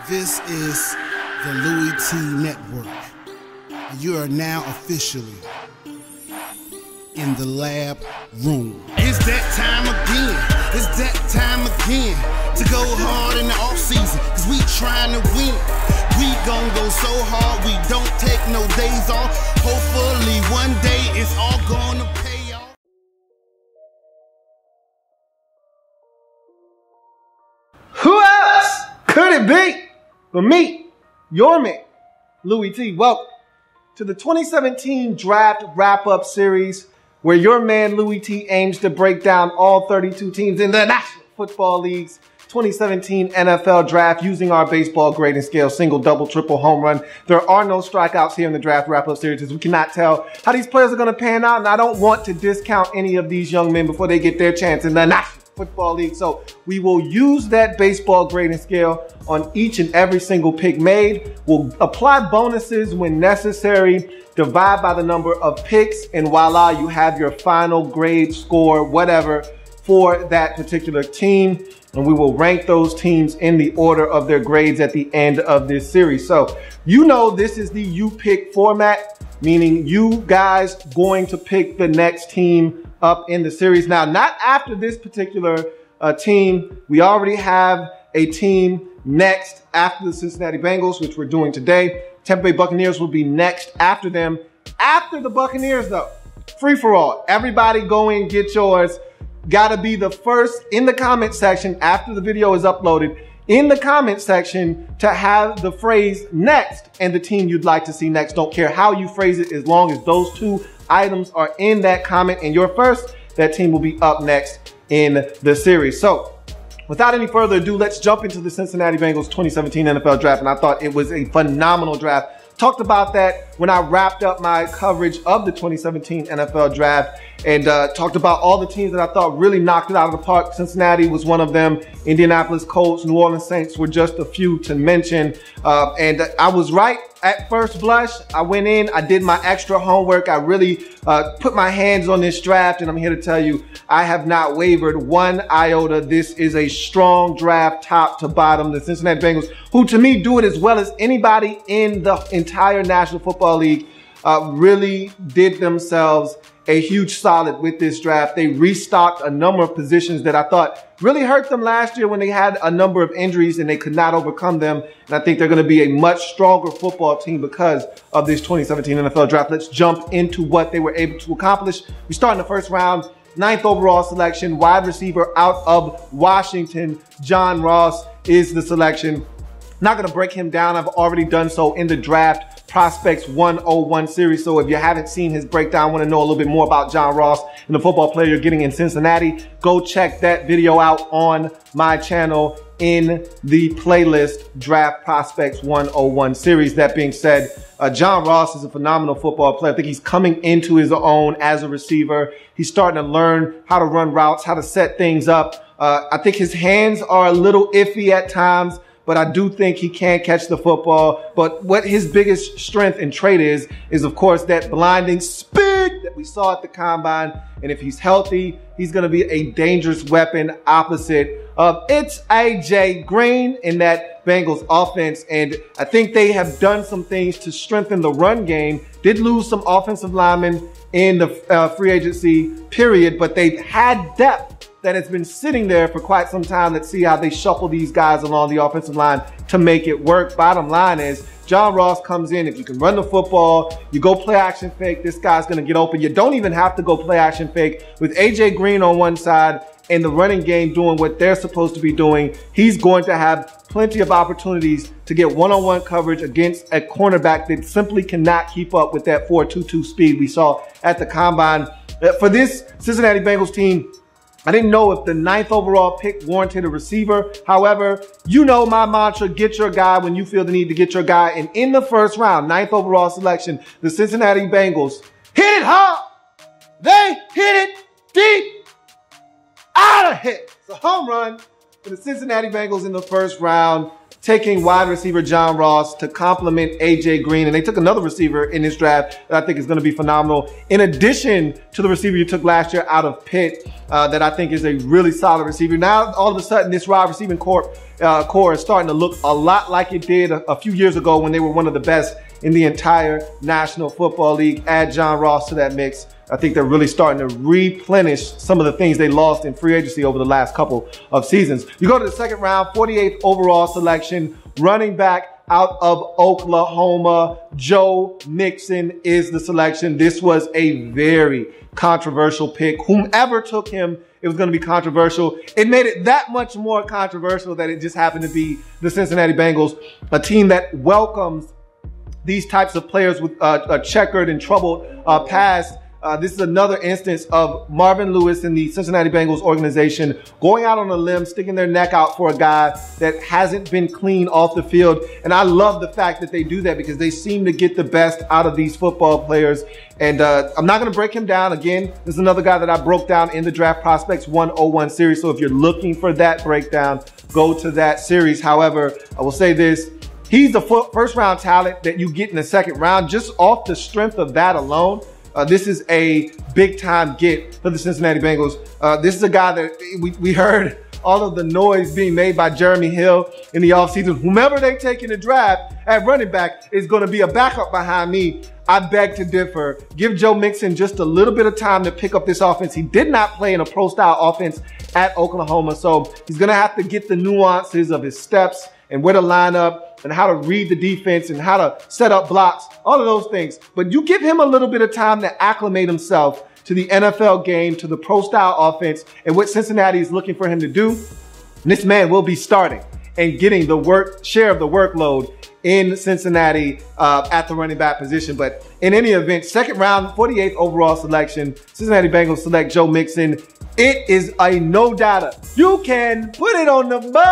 This is the Louie T Network. You are now officially in the lab room. It's that time again. It's that time again to go hard in the off season, cause we trying to win. We gon' go so hard, we don't take no days off. Hopefully one day it's all gonna pay off. Who else could it be but me, your man, Louie T? Welcome to the 2017 Draft Wrap-Up Series, where your man Louie T aims to break down all 32 teams in the National Football League's 2017 NFL Draft using our baseball grading scale, single, double, triple, home run. There are no strikeouts here in the Draft Wrap-Up Series, as we cannot tell how these players are going to pan out, and I don't want to discount any of these young men before they get their chance in the National Football League. So we will use that baseball grading scale on each and every single pick made. We'll apply bonuses when necessary, divide by the number of picks, and voila, you have your final grade, score, whatever, for that particular team. And we will rank those teams in the order of their grades at the end of this series. So you know this is the you pick format, meaning you guys going to pick the next team up in the series. Now, not after this particular team. We already have a team next after the Cincinnati Bengals, which we're doing today. Tampa Bay Buccaneers will be next after them. After the Buccaneers, though, free for all. Everybody go in, get yours. Gotta be the first in the comment section after the video is uploaded, in the comment section, to have the phrase next and the team you'd like to see next. Don't care how you phrase it, as long as those two items are in that comment and you're first, that team will be up next in the series. So without any further ado, let's jump into the Cincinnati Bengals 2017 NFL Draft. And I thought it was a phenomenal draft. Talked about that when I wrapped up my coverage of the 2017 NFL Draft, and talked about all the teams that I thought really knocked it out of the park. Cincinnati was one of them. Indianapolis Colts, New Orleans Saints were just a few to mention. And I was right at first blush. I went in, I did my extra homework. I really put my hands on this draft, and I'm here to tell you, I have not wavered one iota. This is a strong draft, top to bottom. The Cincinnati Bengals, who to me do it as well as anybody in the entire National Football League, really did themselves a huge solid with this draft. They restocked a number of positions that I thought really hurt them last year when they had a number of injuries and they could not overcome them. And I think they're going to be a much stronger football team because of this 2017 NFL Draft. Let's jump into what they were able to accomplish. We start in the first round, 9th overall selection, wide receiver out of Washington. John Ross is the selection. Not going to break him down. I've already done so in the Draft Prospects 101 series. So if you haven't seen his breakdown, want to know a little bit more about John Ross and the football player you're getting in Cincinnati, go check that video out on my channel in the playlist Draft Prospects 101 series. That being said, John Ross is a phenomenal football player. I think he's coming into his own as a receiver. He's starting to learn how to run routes, how to set things up. I think his hands are a little iffy at times, but I do think he can catch the football. But what his biggest strength and trait is of course that blinding speed that we saw at the combine. And if he's healthy, he's going to be a dangerous weapon opposite of it's AJ Green in that Bengals offense. And I think they have done some things to strengthen the run game. Did lose some offensive linemen in the free agency period, but they've had depth that has been sitting there for quite some time. Let's see how they shuffle these guys along the offensive line to make it work. Bottom line is John Ross comes in. If you can run the football, you go play action fake, this guy's going to get open. You don't even have to go play action fake. With AJ Green on one side and the running game doing what they're supposed to be doing, he's going to have plenty of opportunities to get one-on-one coverage against a cornerback that simply cannot keep up with that 4.22 speed we saw at the combine. For this Cincinnati Bengals team, I didn't know if the 9th overall pick warranted a receiver. However, you know my mantra, get your guy when you feel the need to get your guy. And in the first round, 9th overall selection, the Cincinnati Bengals hit it hard. They hit it deep. Out of here. It's a home run for the Cincinnati Bengals in the first round. taking wide receiver John Ross to complement A.J. Green. And they took another receiver in this draft that I think is going to be phenomenal. In addition to the receiver you took last year out of Pitt, that I think is a really solid receiver. Now, all of a sudden, this wide receiving core is starting to look a lot like it did a few years ago when they were one of the best in the entire National Football League. Add John Ross to that mix. I think they're really starting to replenish some of the things they lost in free agency over the last couple of seasons. You go to the second round, 48th overall selection, running back out of Oklahoma, Joe Mixon is the selection. This was a very controversial pick. Whomever took him, it was going to be controversial. It made it that much more controversial that it just happened to be the Cincinnati Bengals, a team that welcomes these types of players with a checkered and troubled past. This is another instance of Marvin Lewis and the Cincinnati Bengals organization going out on a limb, sticking their neck out for a guy that hasn't been clean off the field. And I love the fact that they do that because they seem to get the best out of these football players. And I'm not going to break him down. Again, this is another guy that I broke down in the Draft Prospects 101 series. So if you're looking for that breakdown, go to that series. However, I will say this. He's the first round talent that you get in the second round just off the strength of that alone. This is a big time get for the Cincinnati Bengals. This is a guy that we heard all of the noise being made by Jeremy Hill in the offseason. Whomever they take in the draft at running back is going to be a backup behind me. I beg to differ. Give Joe Mixon just a little bit of time to pick up this offense. He did not play in a pro style offense at Oklahoma, so he's going to have to get the nuances of his steps and where to line up and how to read the defense and how to set up blocks, all of those things. But you give him a little bit of time to acclimate himself to the NFL game, to the pro-style offense, and what Cincinnati is looking for him to do. This man will be starting and getting the share of the workload in Cincinnati at the running back position. But in any event, second round, 48th overall selection, Cincinnati Bengals select Joe Mixon. It is a no-doubter. You can put it on the board.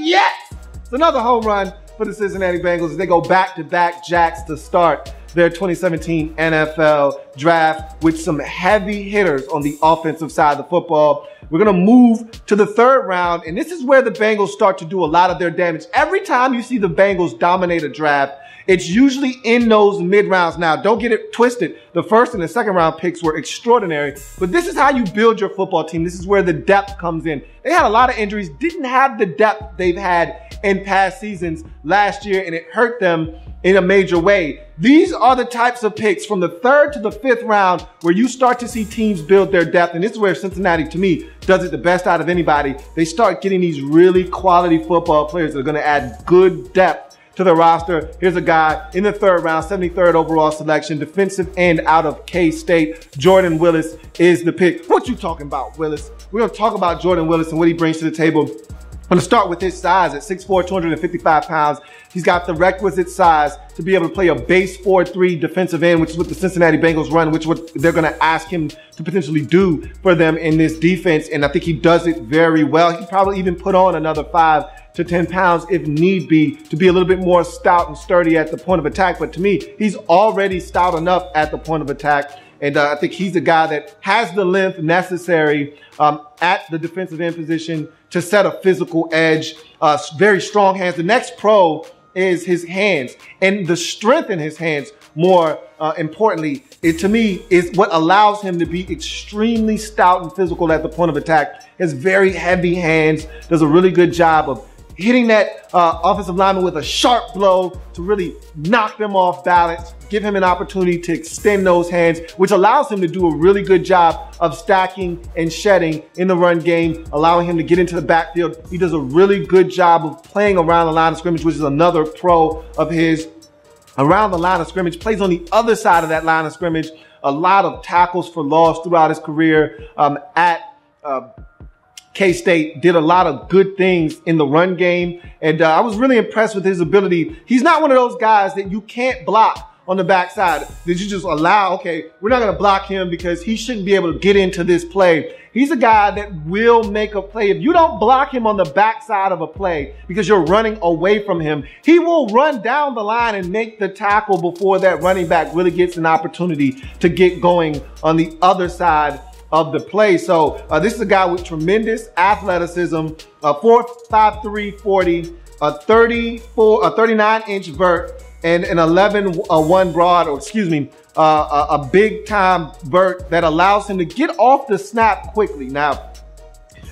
Yes! It's another home run for the Cincinnati Bengals as they go back-to-back jacks to start their 2017 NFL draft with some heavy hitters on the offensive side of the football. We're going to move to the third round, and this is where the Bengals start to do a lot of their damage. Every time you see the Bengals dominate a draft, it's usually in those mid-rounds. Now, don't get it twisted. The first and the second round picks were extraordinary, but this is how you build your football team. This is where the depth comes in. They had a lot of injuries, didn't have the depth they've had in past seasons last year, and it hurt them in a major way. These are the types of picks from the third to the fifth round where you start to see teams build their depth. And this is where Cincinnati, to me, does it the best out of anybody. They start getting these really quality football players that are going to add good depth to the roster. Here's a guy in the third round, 73rd overall selection, defensive end out of K-State. Jordan Willis is the pick. What you talking about, Willis? We're going to talk about Jordan Willis and what he brings to the table. I'm going to start with his size at 6'4", 255 pounds. He's got the requisite size to be able to play a base 4-3 defensive end, which is what the Cincinnati Bengals run, which is what they're going to ask him to potentially do for them in this defense. And I think he does it very well. He can probably even put on another 5 to 10 pounds if need be to be a little bit more stout and sturdy at the point of attack. But to me, he's already stout enough at the point of attack. And I think he's a guy that has the length necessary at the defensive end position to set a physical edge, very strong hands. The next pro is his hands, and the strength in his hands, more importantly, to me, is what allows him to be extremely stout and physical at the point of attack. He has very heavy hands, does a really good job of hitting that offensive lineman with a sharp blow to really knock them off balance, give him an opportunity to extend those hands, which allows him to do a really good job of stacking and shedding in the run game, allowing him to get into the backfield. He does a really good job of playing around the line of scrimmage, which is another pro of his. Around the line of scrimmage, plays on the other side of that line of scrimmage. A lot of tackles for loss throughout his career at K-State, did a lot of good things in the run game. And I was really impressed with his ability. He's not one of those guys that you can't block on the backside. Did you just allow, okay, we're not going to block him because he shouldn't be able to get into this play. He's a guy that will make a play. If you don't block him on the backside of a play because you're running away from him, he will run down the line and make the tackle before that running back really gets an opportunity to get going on the other side of the play. So this is a guy with tremendous athleticism, 4'5", 40, a 39-inch vert, and an 11-1 broad, or excuse me, a big-time vert that allows him to get off the snap quickly. Now,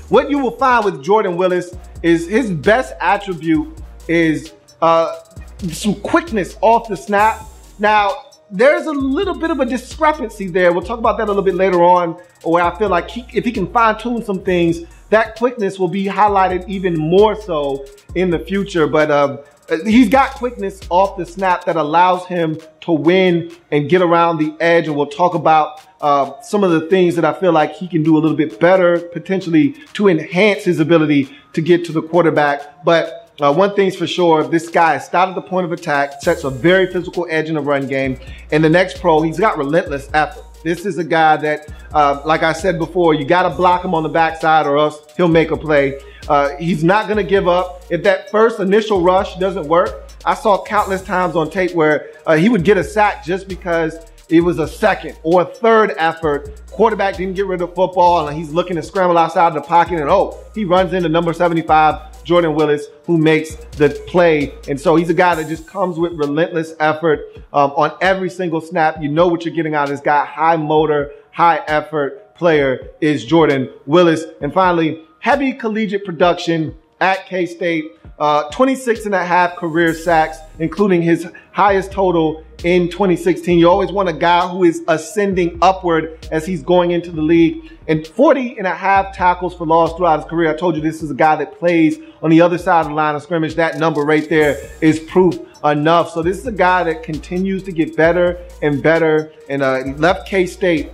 what you will find with Jordan Willis is his best attribute is some quickness off the snap. Now, there's a little bit of a discrepancy there. We'll talk about that a little bit later on, where I feel like if he can fine-tune some things, that quickness will be highlighted even more so in the future. But he's got quickness off the snap that allows him to win and get around the edge. And we'll talk about some of the things that I feel like he can do a little bit better, potentially to enhance his ability to get to the quarterback. But one thing's for sure, this guy is stout at the point of attack, sets a very physical edge in the run game. And the next pro, he's got relentless effort. This is a guy that, like I said before, you got to block him on the backside or else he'll make a play. He's not going to give up. If that first initial rush doesn't work, I saw countless times on tape where he would get a sack just because it was a second or a third effort. Quarterback didn't get rid of the football and he's looking to scramble outside of the pocket, and he runs into number 75, Jordan Willis, who makes the play. And so he's a guy that just comes with relentless effort on every single snap. You know what you're getting out of this guy. High motor, high effort player is Jordan Willis. And finally, heavy collegiate production at K-State, 26.5 career sacks, including his highest total in 2016. You always want a guy who is ascending upward as he's going into the league. And 40.5 tackles for loss throughout his career. I told you this is a guy that plays on the other side of the line of scrimmage. That number right there is proof enough. So this is a guy that continues to get better and better, and left K-State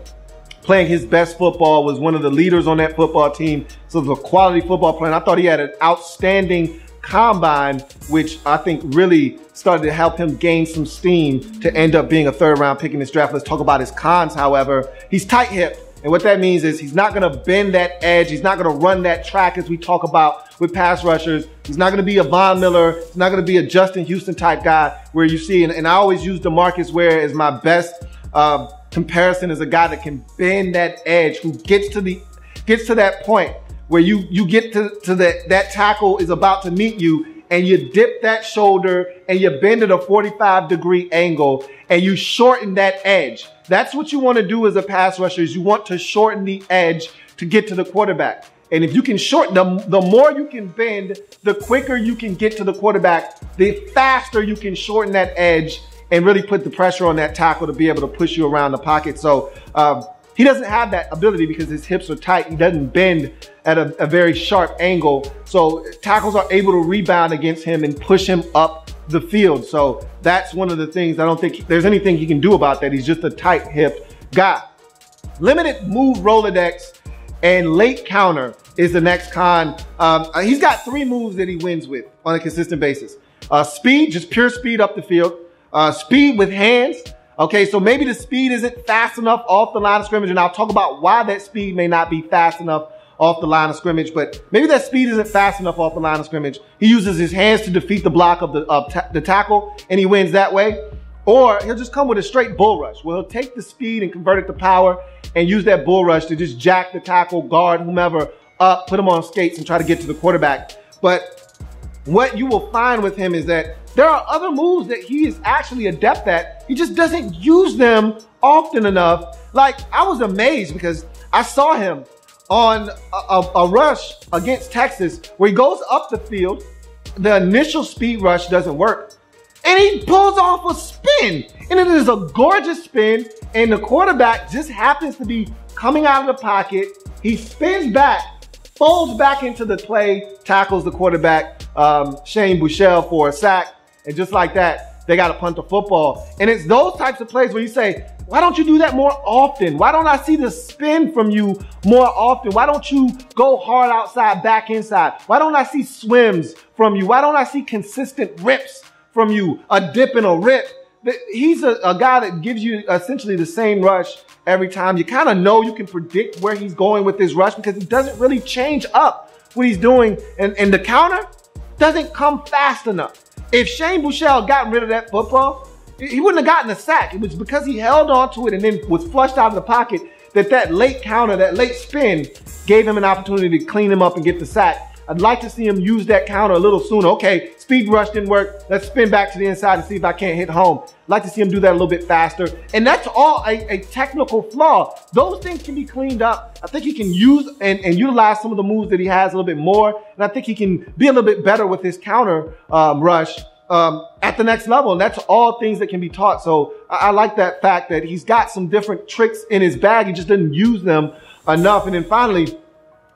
playing his best football, was one of the leaders on that football team. So it was a quality football player. And I thought he had an outstanding combine, which I think really started to help him gain some steam to end up being a third-round pick in this draft. Let's talk about his cons, however. He's tight-hipped. And what that means is he's not going to bend that edge. He's not going to run that track as we talk about with pass rushers. He's not going to be a Von Miller. He's not going to be a Justin Houston type guy where you see, and I always use DeMarcus Ware as my best comparison, as a guy that can bend that edge, who gets to that point where you get to that tackle is about to meet you, and you dip that shoulder and you bend at a 45-degree angle and you shorten that edge. That's what you want to do as a pass rusher, is you want to shorten the edge to get to the quarterback. And if you can shorten the more you can bend, the quicker you can get to the quarterback, the faster you can shorten that edge and really put the pressure on that tackle to be able to push you around the pocket. So he doesn't have that ability because his hips are tight. He doesn't bend at a very sharp angle. So tackles are able to rebound against him and push him up the field. So that's one of the things. I don't think there's anything he can do about that. He's just a tight-hipped guy. Limited move Rolodex and late counter is the next con. He's got 3 moves that he wins with on a consistent basis. Speed, just pure speed up the field. Speed with hands. Okay, so maybe the speed isn't fast enough off the line of scrimmage, and I'll talk about why that speed may not be fast enough off the line of scrimmage, but maybe that speed isn't fast enough off the line of scrimmage. He uses his hands to defeat the block of the tackle, and he wins that way. Or he'll just come with a straight bull rush, where he'll take the speed and convert it to power and use that bull rush to just jack the tackle, guard, whomever up, put him on skates and try to get to the quarterback. But what you will find with him is that there are other moves that he is actually adept at. He just doesn't use them often enough. Like, I was amazed because I saw him on a rush against Texas where he goes up the field. The initial speed rush doesn't work, and he pulls off a spin. And it is a gorgeous spin, and the quarterback just happens to be coming out of the pocket. He spins back, folds back into the play, tackles the quarterback, Shane Buechele, for a sack. And just like that, they got to punt the football. And it's those types of plays where you say, why don't you do that more often? Why don't I see the spin from you more often? Why don't you go hard outside, back inside? Why don't I see swims from you? Why don't I see consistent rips from you? A dip and a rip. He's a guy that gives you essentially the same rush every time. You kind of know, you can predict where he's going with his rush because he doesn't really change up what he's doing. And the counter doesn't come fast enough. If Shane Buechele gotten rid of that football, he wouldn't have gotten a sack. It was because he held on to it and then was flushed out of the pocket that late counter, that late spin gave him an opportunity to clean him up and get the sack. I'd like to see him use that counter a little sooner. Okay, speed rush didn't work. Let's spin back to the inside and see if I can't hit home. I'd like to see him do that a little bit faster. And that's all a technical flaw. Those things can be cleaned up. I think he can use and utilize some of the moves that he has a little bit more. And I think he can be a little bit better with his counter rush at the next level. And that's all things that can be taught. So I like that fact that he's got some different tricks in his bag. He just didn't use them enough. And then finally,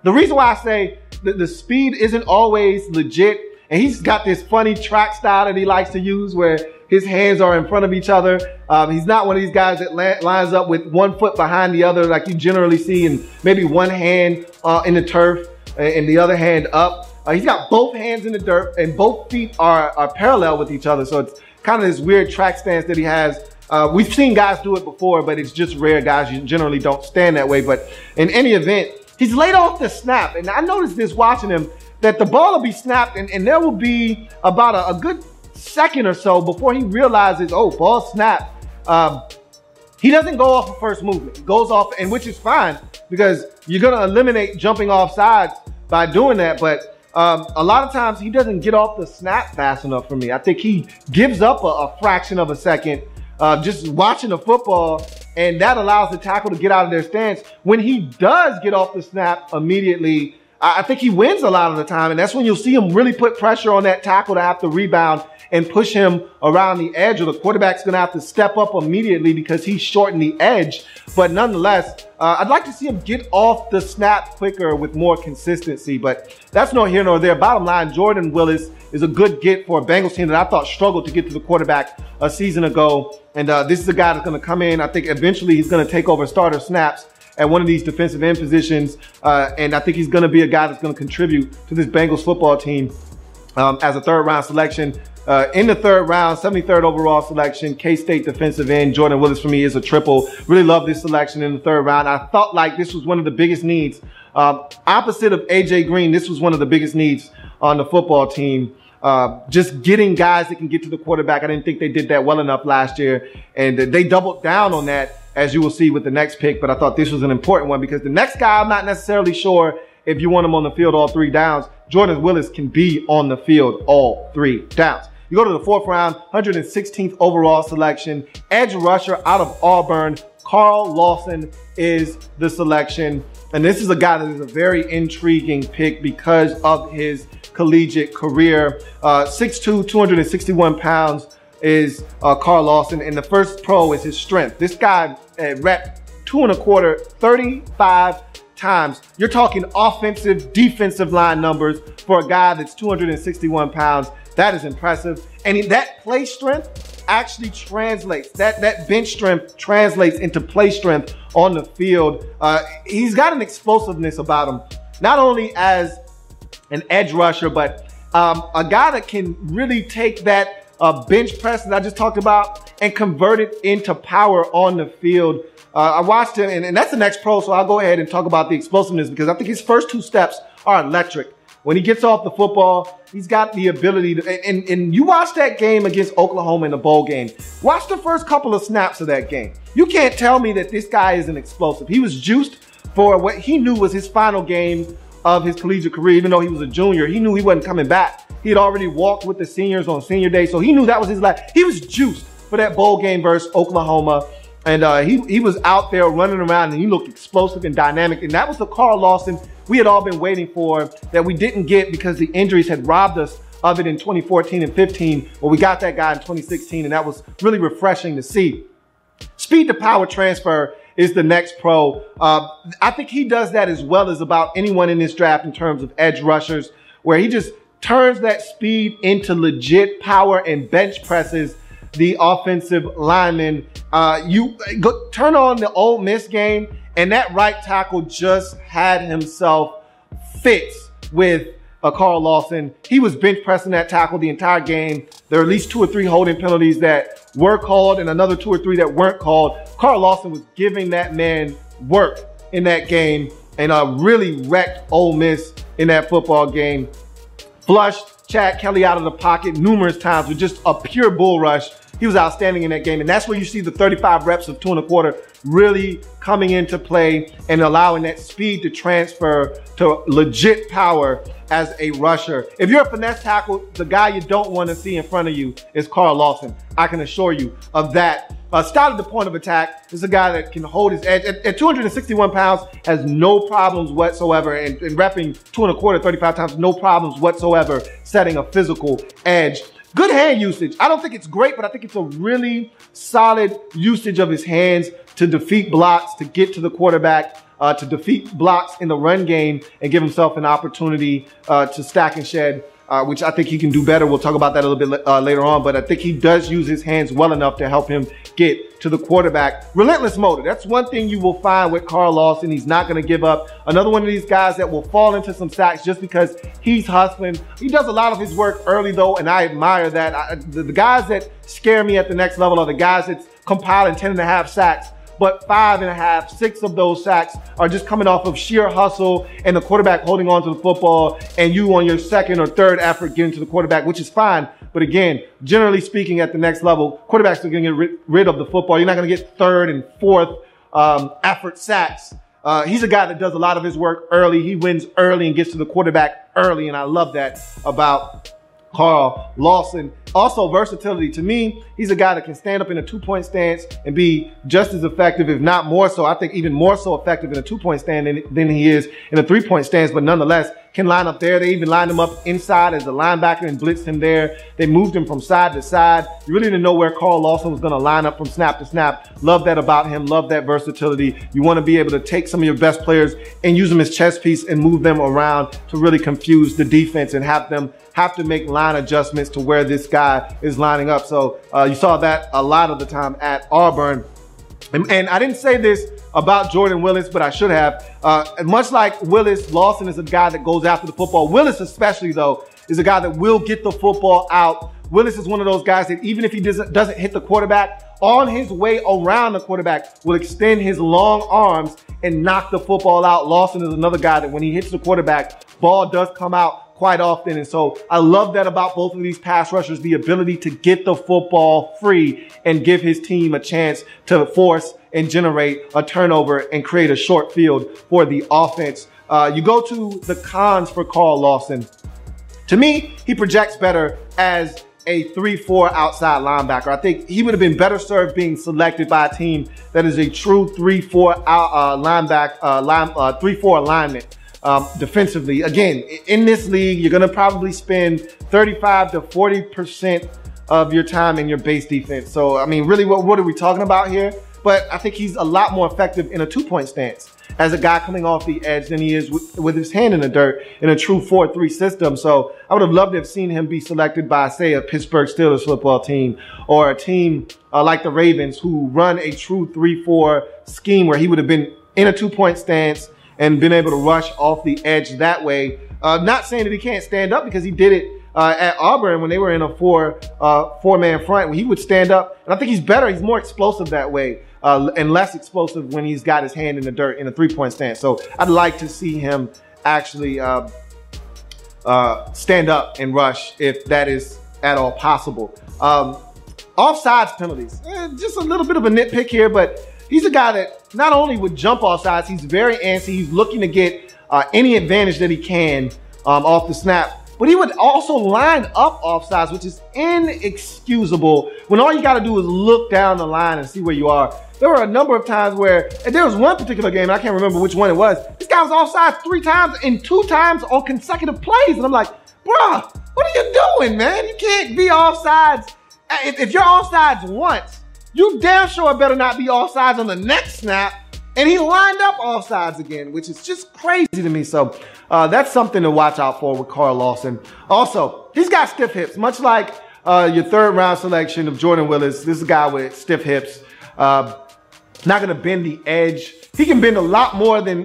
the reason why I say the speed isn't always legit, and he's got this funny track style that he likes to use where his hands are in front of each other. He's not one of these guys that lines up with one foot behind the other like you generally see, and maybe one hand in the turf and the other hand up. He's got both hands in the dirt and both feet are parallel with each other. So it's kind of this weird track stance that he has. We've seen guys do it before, but it's just rare. Guys generally don't stand that way. But in any event, he's laid off the snap. And I noticed this watching him, that the ball will be snapped and there will be about a good second or so before he realizes, oh, ball snapped. He doesn't go off the first movement. He goes off, and which is fine because you're going to eliminate jumping off sides by doing that. But a lot of times he doesn't get off the snap fast enough for me. I think he gives up a fraction of a second just watching the football, and that allows the tackle to get out of their stance. When he does get off the snap immediately, I think he wins a lot of the time, and that's when you'll see him really put pressure on that tackle to have to rebound and push him around the edge, or the quarterback's going to have to step up immediately because he's shortened the edge. But nonetheless, I'd like to see him get off the snap quicker with more consistency, but that's no here nor there. Bottom line, Jordan Willis is a good get for a Bengals team that I thought struggled to get to the quarterback a season ago. And this is a guy that's going to come in. I think eventually he's going to take over starter snaps at one of these defensive end positions. And I think he's going to be a guy that's going to contribute to this Bengals football team as a third-round selection. In the third round, 73rd overall selection, K-State defensive end, Jordan Willis for me is a triple. Really love this selection in the third round. I felt like this was one of the biggest needs. Opposite of A.J. Green, this was one of the biggest needs on the football team. Just getting guys that can get to the quarterback. I didn't think they did that well enough last year. And they doubled down on that, as you will see with the next pick. But I thought this was an important one because the next guy, I'm not necessarily sure if you want him on the field all 3 downs. Jordan Willis can be on the field all 3 downs. You go to the 4th round, 116th overall selection, edge rusher out of Auburn, Carl Lawson is the selection. And this is a guy that is a very intriguing pick because of his collegiate career. 6'2", 261 pounds is Carl Lawson, and the first pro is his strength. This guy repped 2 1/4, 35 times. You're talking offensive, defensive line numbers for a guy that's 261 pounds. That is impressive. And that play strength actually translates. That bench strength translates into play strength on the field. He's got an explosiveness about him, not only as an edge rusher, but a guy that can really take that bench press that I just talked about and convert it into power on the field. I watched him, and that's the next pro, so I'll go ahead and talk about the explosiveness because I think his first 2 steps are electric. When he gets off the football, he's got the ability to, and you watch that game against Oklahoma in the bowl game. Watch the first couple of snaps of that game. You can't tell me that this guy isn't explosive. He was juiced for what he knew was his final game of his collegiate career. Even though he was a junior, he knew he wasn't coming back. He had already walked with the seniors on senior day, so he knew that was his last. He was juiced for that bowl game versus Oklahoma. And he was out there running around, and he looked explosive and dynamic. And that was the Carl Lawson we had all been waiting for that we didn't get because the injuries had robbed us of it in 2014 and 15. Well, we got that guy in 2016, and that was really refreshing to see. Speed to power transfer is the next pro. I think he does that as well as about anyone in this draft in terms of edge rushers, where he just turns that speed into legit power and bench presses the offensive lineman. You turn on the Ole Miss game, and that right tackle just had himself fixed with Carl Lawson. He was bench pressing that tackle the entire game. There are at least 2 or 3 holding penalties that were called and another 2 or 3 that weren't called. Carl Lawson was giving that man work in that game and really wrecked Ole Miss in that football game. Flushed Chad Kelly out of the pocket numerous times with just a pure bull rush he was outstanding in that game. And that's where you see the 35 reps of 2.25 really coming into play and allowing that speed to transfer to legit power as a rusher. If you're a finesse tackle, the guy you don't want to see in front of you is Carl Lawson. I can assure you of that. Start at the point of attack. This is a guy that can hold his edge. At 261 pounds, has no problems whatsoever. And repping 2.25, 35 times, no problems whatsoever setting a physical edge. Good hand usage. I don't think it's great, but I think it's a really solid usage of his hands to defeat blocks, to get to the quarterback, to defeat blocks in the run game and give himself an opportunity to stack and shed, which I think he can do better. We'll talk about that a little bit later on, but I think he does use his hands well enough to help him get to the quarterback. Relentless motor. That's one thing you will find with Carl Lawson. He's not going to give up. Another one of these guys that will fall into some sacks just because he's hustling. He does a lot of his work early though, and I admire that. The guys that scare me at the next level are the guys that's compiling 10.5 sacks, but 5.5, 6 of those sacks are just coming off of sheer hustle and the quarterback holding on to the football and you on your second or third effort getting to the quarterback, which is fine. But again, generally speaking, at the next level, quarterbacks are going to get rid of the football. You're not going to get third and fourth effort sacks. He's a guy that does a lot of his work early. He wins early and gets to the quarterback early, and I love that about Carl Lawson. Also, versatility. To me, he's a guy that can stand up in a 2-point stance and be just as effective, if not more so. I think even more so effective in a 2-point stance than he is in a 3-point stance, but nonetheless can line up there. They even lined him up inside as a linebacker and blitzed him there. They moved him from side to side. You really didn't know where Carl Lawson was going to line up from snap to snap. Love that about him. Love that versatility. You want to be able to take some of your best players and use them as chess piece and move them around to really confuse the defense and have them have to make line adjustments to where this guy is lining up. So you saw that a lot of the time at Auburn. And I didn't say this about Jordan Willis, but I should have. Much like Willis, Lawson is a guy that goes after the football. Willis especially, though, is a guy that will get the football out. Willis is one of those guys that even if he doesn't hit the quarterback, on his way around the quarterback will extend his long arms and knock the football out. Lawson is another guy that when he hits the quarterback, ball does come out quite often. And so I love that about both of these pass rushers, the ability to get the football free and give his team a chance to force and generate a turnover and create a short field for the offense. You go to the cons for Carl Lawson. To me, he projects better as a 3-4 outside linebacker. I think he would have been better served being selected by a team that is a true 3-4 3-4 alignment. Defensively. Again, in this league, you're going to probably spend 35 to 40% of your time in your base defense. So, I mean, really, what are we talking about here? But I think he's a lot more effective in a 2-point stance as a guy coming off the edge than he is with his hand in the dirt in a true 4-3 system. So I would have loved to have seen him be selected by, say, a Pittsburgh Steelers football team or a team like the Ravens who run a true 3-4 scheme where he would have been in a 2-point stance and been able to rush off the edge that way. Not saying that he can't stand up because he did it at Auburn when they were in a four-man front. When he would stand up, and I think he's better. He's more explosive that way and less explosive when he's got his hand in the dirt in a 3-point stance. So I'd like to see him actually stand up and rush if that is at all possible. Offsides penalties, just a little bit of a nitpick here, but he's a guy that not only would jump off sides, he's very antsy. He's looking to get any advantage that he can off the snap. But he would also line up offsides, which is inexcusable when all you got to do is look down the line and see where you are. There were a number of times where, and there was one particular game, I can't remember which one it was, this guy was offsides 3 times and 2 times on consecutive plays. And I'm like, bruh, what are you doing, man? You can't be offsides. If you're offsides once, you damn sure better not be offsides on the next snap. And he lined up offsides again, which is just crazy to me. So that's something to watch out for with Carl Lawson. Also, he's got stiff hips, much like your 3rd round selection of Jordan Willis. This is a guy with stiff hips. Not going to bend the edge. He can bend a lot more than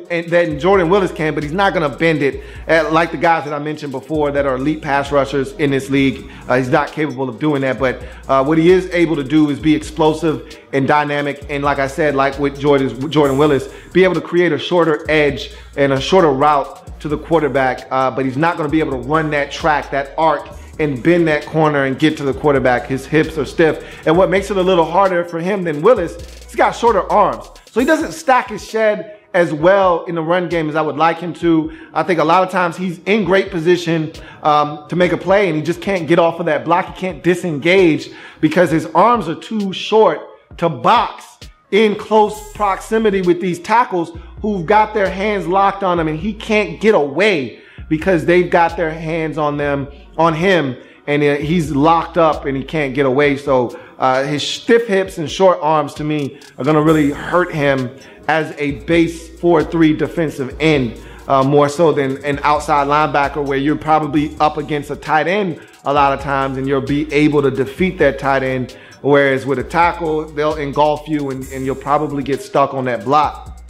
Jordan Willis can, but he's not going to bend it like the guys that I mentioned before that are elite pass rushers in this league. He's not capable of doing that, but what he is able to do is be explosive and dynamic. And like I said, like with Jordan Willis, be able to create a shorter edge and a shorter route to the quarterback, but he's not going to be able to run that track, that arc and bend that corner and get to the quarterback. His hips are stiff. And what makes it a little harder for him than Willis, he's got shorter arms. So he doesn't stack his shed as well in the run game as I would like him to. I think a lot of times he's in great position to make a play, and he just can't get off of that block. He can't disengage because his arms are too short to box in close proximity with these tackles who've got their hands locked on him, and he can't get away because they've got their hands on him, and he's locked up and he can't get away. So his stiff hips and short arms, to me, are going to really hurt him as a base 4-3 defensive end, more so than an outside linebacker where you're probably up against a tight end a lot of times and you'll be able to defeat that tight end. Whereas with a tackle, they'll engulf you and you'll probably get stuck on that block.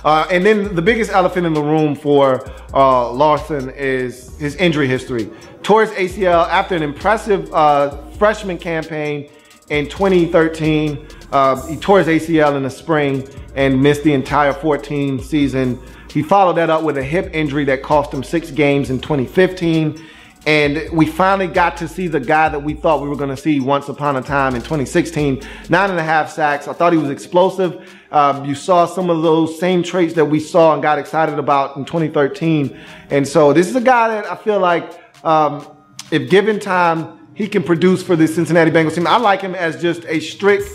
And then the biggest elephant in the room for Lawson is his injury history. Tore his ACL after an impressive freshman campaign in 2013. He tore his ACL in the spring and missed the entire 14 season. He followed that up with a hip injury that cost him 6 games in 2015. And we finally got to see the guy that we thought we were going to see once upon a time in 2016. 9.5 sacks. I thought he was explosive. You saw some of those same traits that we saw and got excited about in 2013. And so this is a guy that I feel like if given time, he can produce for the Cincinnati Bengals team. I like him as just a strict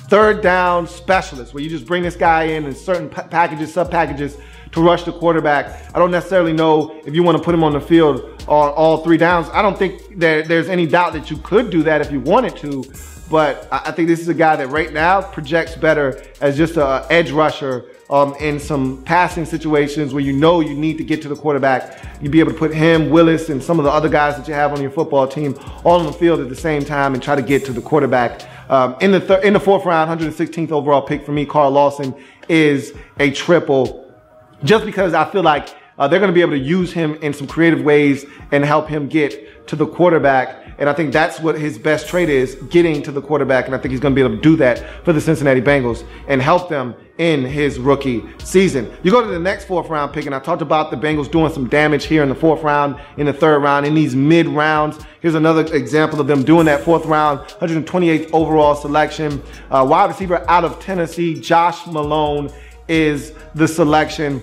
third down specialist where you just bring this guy in certain packages, sub packages, to rush the quarterback. I don't necessarily know if you want to put him on the field on all 3 downs. I don't think there's any doubt that you could do that if you wanted to, but I think this is a guy that right now projects better as just an edge rusher in some passing situations where you know you need to get to the quarterback. You'd be able to put him, Willis, and some of the other guys that you have on your football team all on the field at the same time and try to get to the quarterback. In the 4th round, 116th overall pick for me, Carl Lawson is a triple. Just because I feel like they're going to be able to use him in some creative ways and help him get to the quarterback. And I think that's what his best trait is, getting to the quarterback. And I think he's going to be able to do that for the Cincinnati Bengals and help them in his rookie season. You go to the next 4th round pick, and I talked about the Bengals doing some damage here in the 4th round, in the 3rd round, in these mid rounds. Here's another example of them doing that 4th round, 128th overall selection. Wide receiver out of Tennessee, Josh Malone is the selection.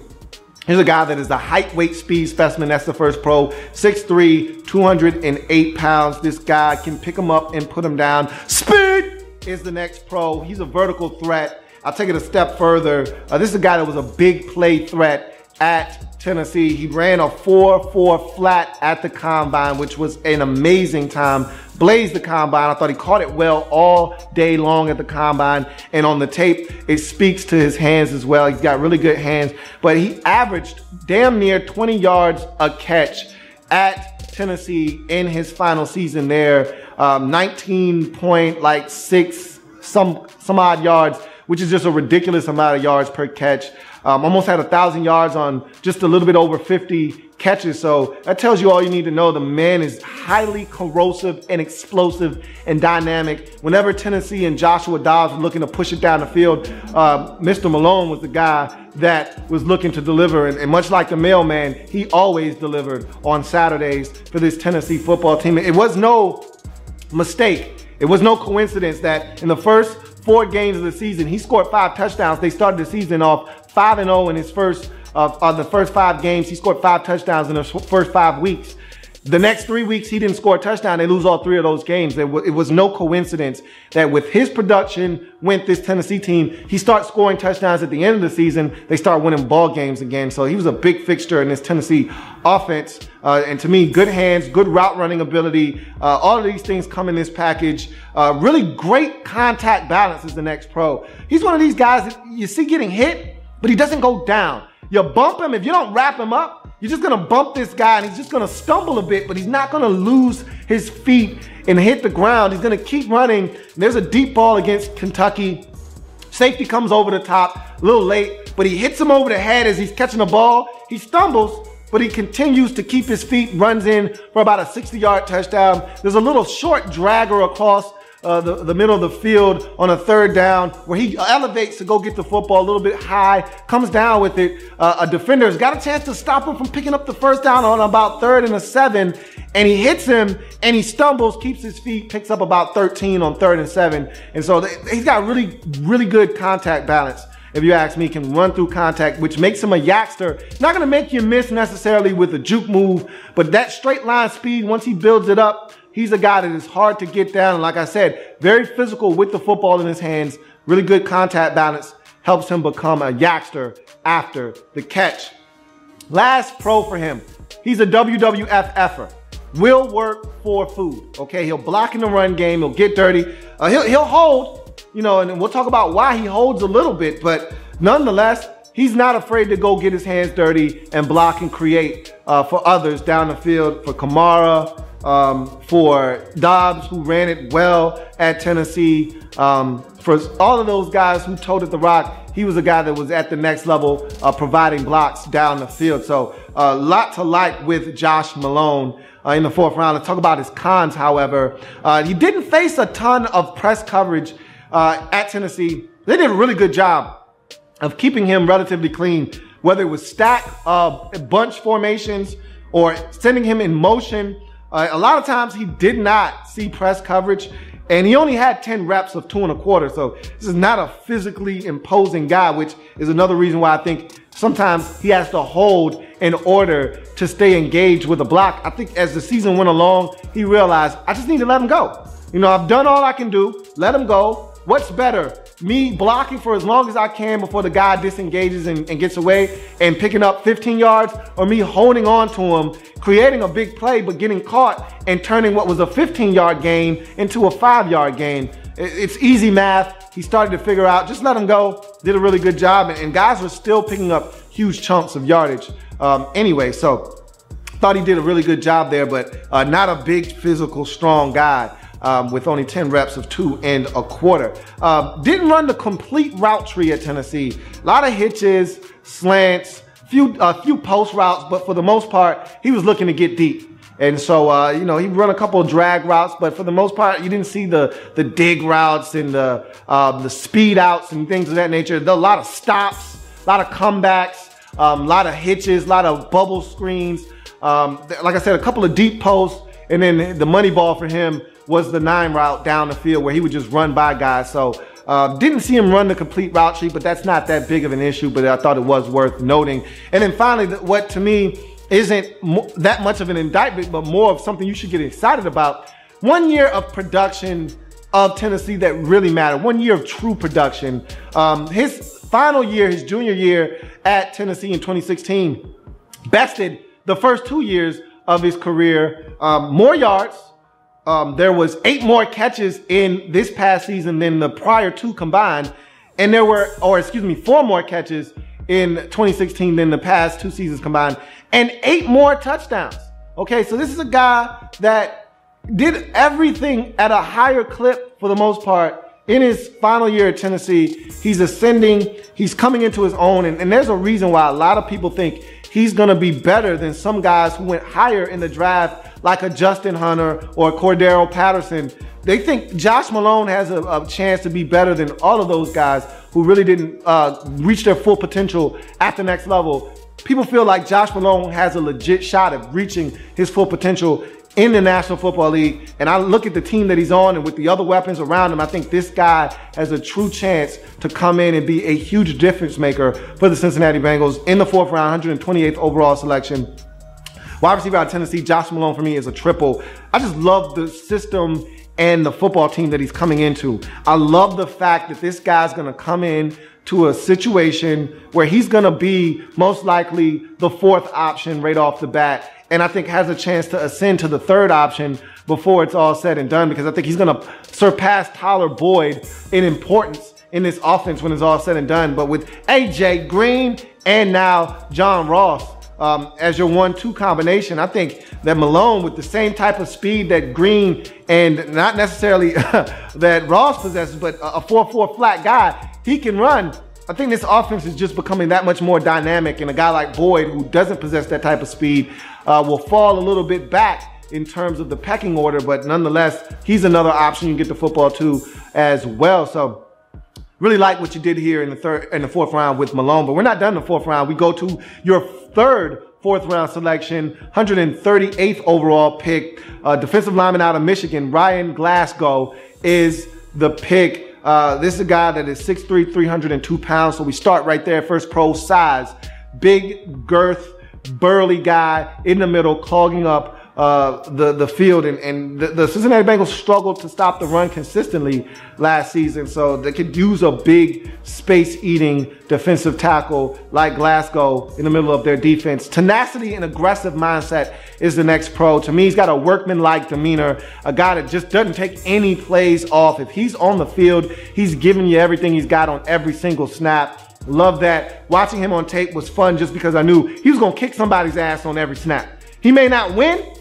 Here's a guy that is a height, weight, speed specimen. That's the first pro. 6'3", 208 pounds. This guy can pick him up and put him down. Speed is the next pro. He's a vertical threat. I'll take it a step further. This is a guy that was a big play threat at Tennessee. He ran a 4.4 flat at the combine, which was an amazing time. Blazed the combine. I thought he caught it well all day long at the combine. And on the tape, it speaks to his hands as well. He's got really good hands. But he averaged damn near 20 yards a catch at Tennessee in his final season there. 19.6 some odd yards, which is just a ridiculous amount of yards per catch. Almost had 1,000 yards on just a little bit over 50 catches. So that tells you all you need to know. The man is highly corrosive and explosive and dynamic. Whenever Tennessee and Joshua Dobbs were looking to push it down the field, Mr. Malone was the guy that was looking to deliver. And much like the mailman, he always delivered on Saturdays for this Tennessee football team. It was no mistake. It was no coincidence that in the first 4 games of the season, he scored 5 touchdowns. They started the season off 5-0 in his first the first 5 games. He scored 5 touchdowns in the first 5 weeks. The next 3 weeks, he didn't score a touchdown. They lose all 3 of those games. It was no coincidence that with his production with this Tennessee team, he starts scoring touchdowns at the end of the season. They start winning ball games again. So he was a big fixture in this Tennessee offense. And to me, good hands, good route running ability. All of these things come in this package. Really great contact balance is the next pro. He's one of these guys that you see getting hit, but he doesn't go down. You bump him, if you don't wrap him up, you're just going to bump this guy and he's just going to stumble a bit, but he's not going to lose his feet and hit the ground. He's going to keep running. There's a deep ball against Kentucky. Safety comes over the top a little late, but he hits him over the head as he's catching the ball. He stumbles, but he continues to keep his feet, runs in for about a 60-yard touchdown. There's a little short dragger across the middle of the field on a third down where he elevates to go get the football a little bit high, comes down with it. A defender's got a chance to stop him from picking up the first down on about 3rd and 7, and he hits him and he stumbles, keeps his feet, picks up about 13 on 3rd and 7. And so he's got really, really good contact balance. If you ask me, can run through contact, which makes him a yakster. Not going to make you miss necessarily with a juke move, but that straight line speed, once he builds it up, he's a guy that is hard to get down. And like I said, very physical with the football in his hands, really good contact balance, helps him become a yakster after the catch. Last pro for him, he's a WWF effer. Will work for food, okay? He'll block in the run game, he'll get dirty, he'll hold, you know, and we'll talk about why he holds a little bit, but nonetheless, he's not afraid to go get his hands dirty and block and create for others down the field, for Kamara, for Dobbs, who ran it well at Tennessee, for all of those guys who toted the rock. He was a guy that was at the next level, providing blocks down the field. So a lot to like with Josh Malone in the 4th round. Let's talk about his cons, however. He didn't face a ton of press coverage at Tennessee. They did a really good job of keeping him relatively clean, whether it was stack bunch formations or sending him in motion. A lot of times he did not see press coverage, and he only had 10 reps of 2 1/4. So this is not a physically imposing guy, which is another reason why I think sometimes he has to hold in order to stay engaged with a block. I think as the season went along, he realized, I just need to let him go. You know, I've done all I can do. Let him go. What's better? Me blocking for as long as I can before the guy disengages and gets away and picking up 15 yards, or me holding on to him, creating a big play but getting caught and turning what was a 15-yard gain into a 5-yard gain. It's easy math. He started to figure out, just let him go. Did a really good job, and guys were still picking up huge chunks of yardage. Anyway, so thought he did a really good job there, but not a big, physical, strong guy. With only 10 reps of 2 1/4. Didn't run the complete route tree at Tennessee. A lot of hitches, slants, a few post routes, but for the most part, he was looking to get deep. And so, you know, he run a couple of drag routes, but for the most part, you didn't see the dig routes and the speed outs and things of that nature. There were a lot of stops, a lot of comebacks, a lot of hitches, a lot of bubble screens. Like I said, a couple of deep posts, and then the money ball for him was the 9 route down the field where he would just run by guys. So didn't see him run the complete route tree, but that's not that big of an issue, but I thought it was worth noting. And then finally, what to me isn't that much of an indictment, but more of something you should get excited about. 1 year of production of Tennessee that really mattered. 1 year of true production. His final year, his junior year at Tennessee in 2016, bested the first 2 years of his career. More yards. There was 8 more catches in this past season than the prior 2 combined. And there were, 4 more catches in 2016 than the past 2 seasons combined. And 8 more touchdowns. Okay, so this is a guy that did everything at a higher clip for the most part in his final year at Tennessee. He's ascending. He's coming into his own. And there's a reason why a lot of people think he's going to be better than some guys who went higher in the draft, like a Justin Hunter or a Cordero Patterson. They think Josh Malone has a chance to be better than all of those guys who really didn't reach their full potential at the next level. People feel like Josh Malone has a legit shot at reaching his full potential in the National Football League. And I look at the team that he's on and with the other weapons around him, I think this guy has a true chance to come in and be a huge difference maker for the Cincinnati Bengals in the 4th round, 128th overall selection. Wide receiver out of Tennessee, Josh Malone for me is a triple. I just love the system and the football team that he's coming into. I love the fact that this guy's going to come in to a situation where he's going to be most likely the 4th option right off the bat. And I think has a chance to ascend to the 3rd option before it's all said and done, because I think he's going to surpass Tyler Boyd in importance in this offense when it's all said and done. But with AJ Green and now John Ross as your 1-2 combination, I think that Malone, with the same type of speed that Green and not necessarily that Ross possesses, but a 4.4 flat guy, he can run. I think this offense is just becoming that much more dynamic, and a guy like Boyd, who doesn't possess that type of speed, will fall a little bit back in terms of the pecking order, but nonetheless, he's another option you can get the football to as well. So really like what you did here in the fourth round with Malone, but we're not done in the fourth round. We go to your third fourth round selection, 138th overall pick, defensive lineman out of Michigan, Ryan Glasgow is the pick. This is a guy that is 6'3", 302 pounds. So we start right there. First pro size, big girth, burly guy in the middle, clogging up the field, and the Cincinnati Bengals struggled to stop the run consistently last season, so they could use a big space-eating defensive tackle like Glasgow in the middle of their defense. Tenacity and aggressive mindset is the next pro. To me, he's got a workman-like demeanor, a guy that just doesn't take any plays off. If he's on the field, he's giving you everything he's got on every single snap. Love that. Watching him on tape was fun just because I knew he was going to kick somebody's ass on every snap. He may not win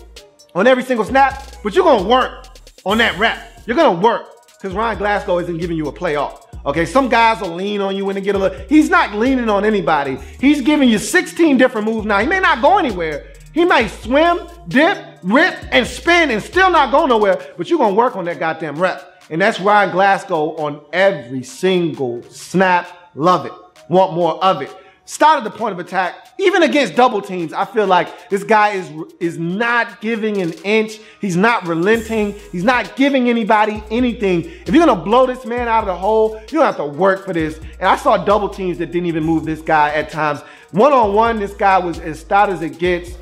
on every single snap, but you're going to work on that rep. You're going to work because Ryan Glasgow isn't giving you a play off. Okay, some guys will lean on you when they get a little. He's not leaning on anybody. He's giving you 16 different moves now. He may not go anywhere. He might swim, dip, rip, and spin and still not go nowhere, but you're going to work on that goddamn rep. And that's Ryan Glasgow on every single snap. Love it. Want more of it. Started the point of attack, even against double teams. I feel like this guy is not giving an inch. He's not relenting. He's not giving anybody anything. If you're going to blow this man out of the hole, you're going to have to work for this. And I saw double teams that didn't even move this guy at times. One-on-one, this guy was as stout as it gets.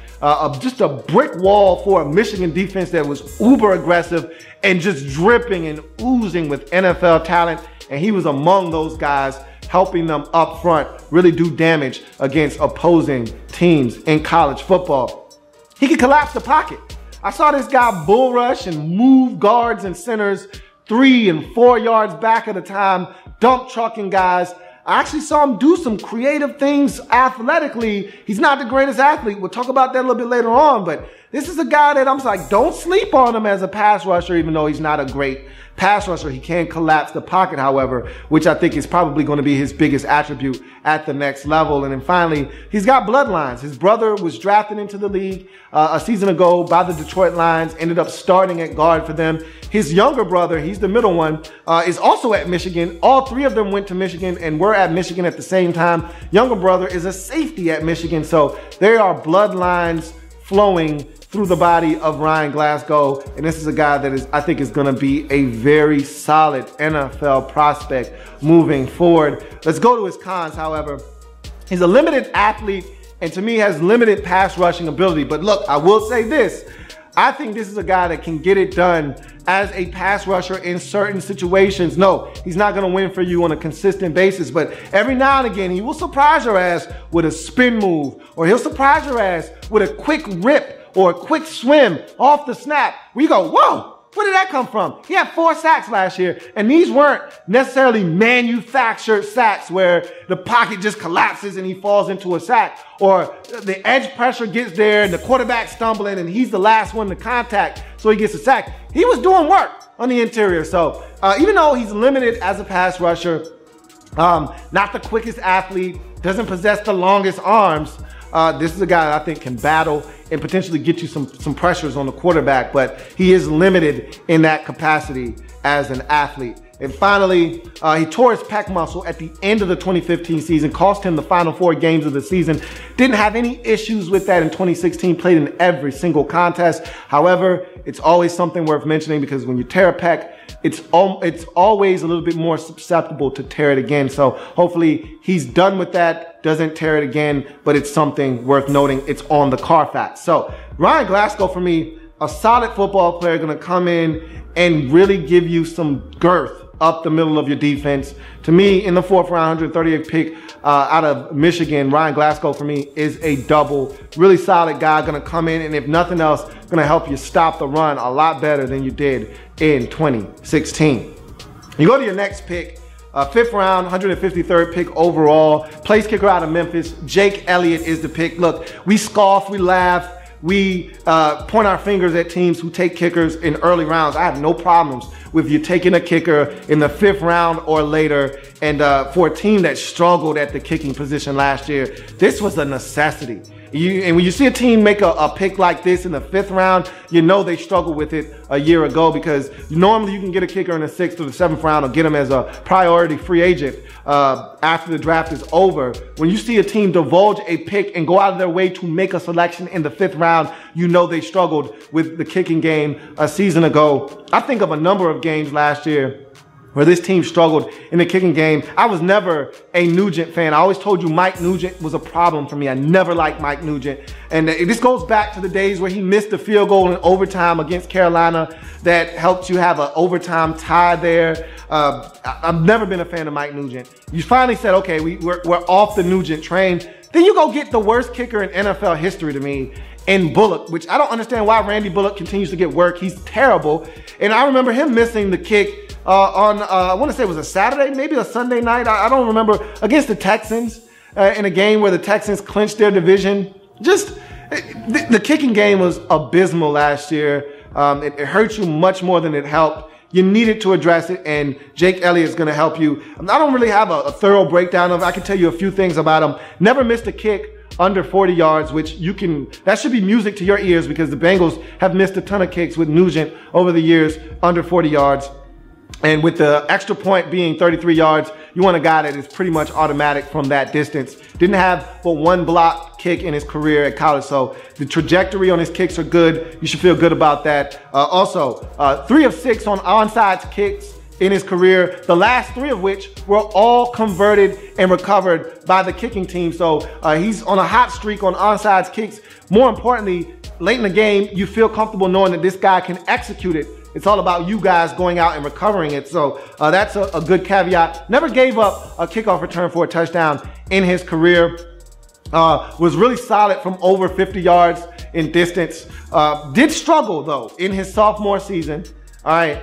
Just a brick wall for a Michigan defense that was uber aggressive and just dripping and oozing with NFL talent. And he was among those guys, helping them up front really do damage against opposing teams in college football. He can collapse the pocket. I saw this guy bull rush and move guards and centers 3 and 4 yards back at a time, dump trucking guys. I actually saw him do some creative things athletically. He's not the greatest athlete. We'll talk about that a little bit later on, but this is a guy that I'm like, don't sleep on him as a pass rusher, even though he's not a great pass rusher. He can collapse the pocket, however, which I think is probably going to be his biggest attribute at the next level. And then finally, he's got bloodlines. His brother was drafted into the league a season ago by the Detroit Lions, ended up starting at guard for them. His younger brother, he's the middle one, is also at Michigan. All 3 of them went to Michigan and were at Michigan at the same time. Younger brother is a safety at Michigan. So there are bloodlines flowing through the body of Ryan Glasgow. And this is a guy that I think is going to be a very solid NFL prospect moving forward. Let's go to his cons, however. He's a limited athlete and to me has limited pass rushing ability. But look, I will say this. I think this is a guy that can get it done as a pass rusher in certain situations. No, he's not going to win for you on a consistent basis, but every now and again, he will surprise your ass with a spin move, or he'll surprise your ass with a quick rip or a quick swim off the snap where you go, whoa, where did that come from? He had 4 sacks last year, and these weren't necessarily manufactured sacks where the pocket just collapses and he falls into a sack, or the edge pressure gets there and the quarterback's stumbling and he's the last one to contact, so he gets a sack. He was doing work on the interior. So even though he's limited as a pass rusher, not the quickest athlete, doesn't possess the longest arms, this is a guy that I think can battle and potentially get you some pressures on the quarterback, but he is limited in that capacity as an athlete. And finally, he tore his pec muscle at the end of the 2015 season, cost him the final 4 games of the season. Didn't have any issues with that in 2016, played in every single contest. However, it's always something worth mentioning because when you tear a pec, it's always a little bit more susceptible to tear it again. So hopefully he's done with that, doesn't tear it again, but it's something worth noting. It's on the Carfax. So Ryan Glasgow, for me, a solid football player, going to come in and really give you some girth up the middle of your defense. To me, in the 4th round, 138th pick out of Michigan, Ryan Glasgow for me is a double. Really solid guy, going to come in and if nothing else, going to help you stop the run a lot better than you did in 2016. You go to your next pick, 5th round, 153rd pick overall. Place kicker out of Memphis, Jake Elliott is the pick. Look, we scoff, we laugh, we point our fingers at teams who take kickers in early rounds. I have no problems with you taking a kicker in the 5th round or later. And for a team that struggled at the kicking position last year, this was a necessity. And when you see a team make a pick like this in the 5th round, you know they struggled with it a year ago, because normally you can get a kicker in the 6th or the 7th round or get him as a priority free agent after the draft is over. When you see a team divulge a pick and go out of their way to make a selection in the 5th round, you know they struggled with the kicking game a season ago. I think of a number of games last year where this team struggled in the kicking game. I was never a Nugent fan. I always told you Mike Nugent was a problem for me. I never liked Mike Nugent. And this goes back to the days where he missed the field goal in overtime against Carolina that helped you have an overtime tie there. I've never been a fan of Mike Nugent. You finally said, okay, we're off the Nugent train. Then you go get the worst kicker in NFL history to me, in Bullock, which I don't understand why Randy Bullock continues to get work. He's terrible. And I remember him missing the kick on, I want to say it was a Saturday, maybe a Sunday night. I don't remember, against the Texans in a game where the Texans clinched their division. Just the kicking game was abysmal last year. It hurt you much more than it helped. You needed to address it, and Jake Elliott's going to help you. I don't really have a thorough breakdown of it. I can tell you a few things about him. Never missed a kick under 40 yards, which that should be music to your ears, because the Bengals have missed a ton of kicks with Nugent over the years under 40 yards. And with the extra point being 33 yards, you want a guy that is pretty much automatic from that distance. Didn't have but one blocked kick in his career at college, so the trajectory on his kicks are good. You should feel good about that. Also, 3 of 6 on onside kicks in his career, the last 3 of which were all converted and recovered by the kicking team. So he's on a hot streak on onside kicks. More importantly, late in the game, you feel comfortable knowing that this guy can execute it. It's all about you guys going out and recovering it. So that's a good caveat. Never gave up a kickoff return for a touchdown in his career. Was really solid from over 50 yards in distance. Did struggle though in his sophomore season. All right.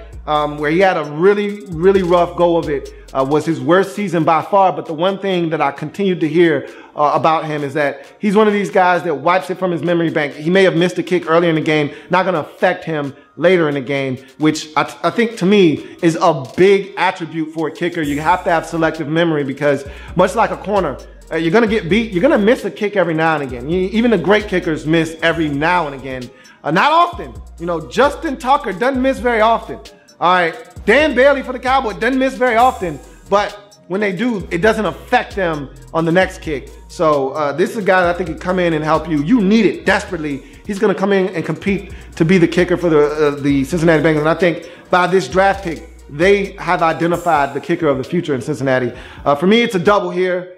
Where he had a really, really rough go of it. Was his worst season by far. But the one thing that I continued to hear about him is that he's one of these guys that wipes it from his memory bank. He may have missed a kick earlier in the game, not going to affect him later in the game, which I think to me is a big attribute for a kicker. You have to have selective memory, because much like a corner, you're going to get beat. You're going to miss a kick every now and again. Even the great kickers miss every now and again. Not often. You know, Justin Tucker doesn't miss very often. All right, Dan Bailey for the Cowboys doesn't miss very often, but when they do, it doesn't affect them on the next kick. So this is a guy that I think can come in and help you. You need it desperately. He's going to come in and compete to be the kicker for the Cincinnati Bengals. And I think by this draft pick, they have identified the kicker of the future in Cincinnati. For me, it's a double here.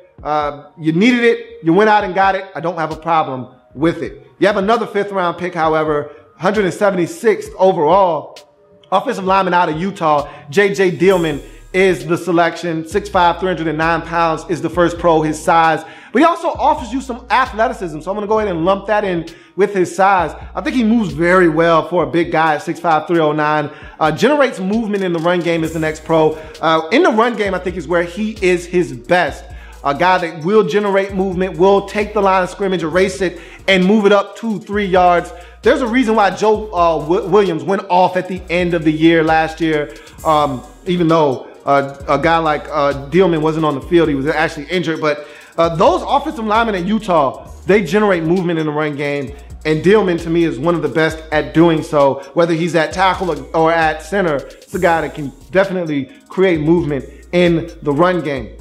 You needed it. You went out and got it. I don't have a problem with it. You have another 5th round pick, however, 176th overall. Offensive lineman out of Utah, J.J. Dillman is the selection. 6'5", 309 pounds is the first pro, his size. But he also offers you some athleticism, so I'm going to go ahead and lump that in with his size. I think he moves very well for a big guy at 6'5", 309. Generates movement in the run game as the next pro. In the run game, I think is where he is his best. A guy that will generate movement, will take the line of scrimmage, erase it, and move it up 2-3 yards. There's a reason why Joe Williams went off at the end of the year last year, even though a guy like Dillman wasn't on the field. He was actually injured. But those offensive linemen at Utah, they generate movement in the run game. And Dillman, to me, is one of the best at doing so. Whether he's at tackle or at center, it's a guy that can definitely create movement in the run game.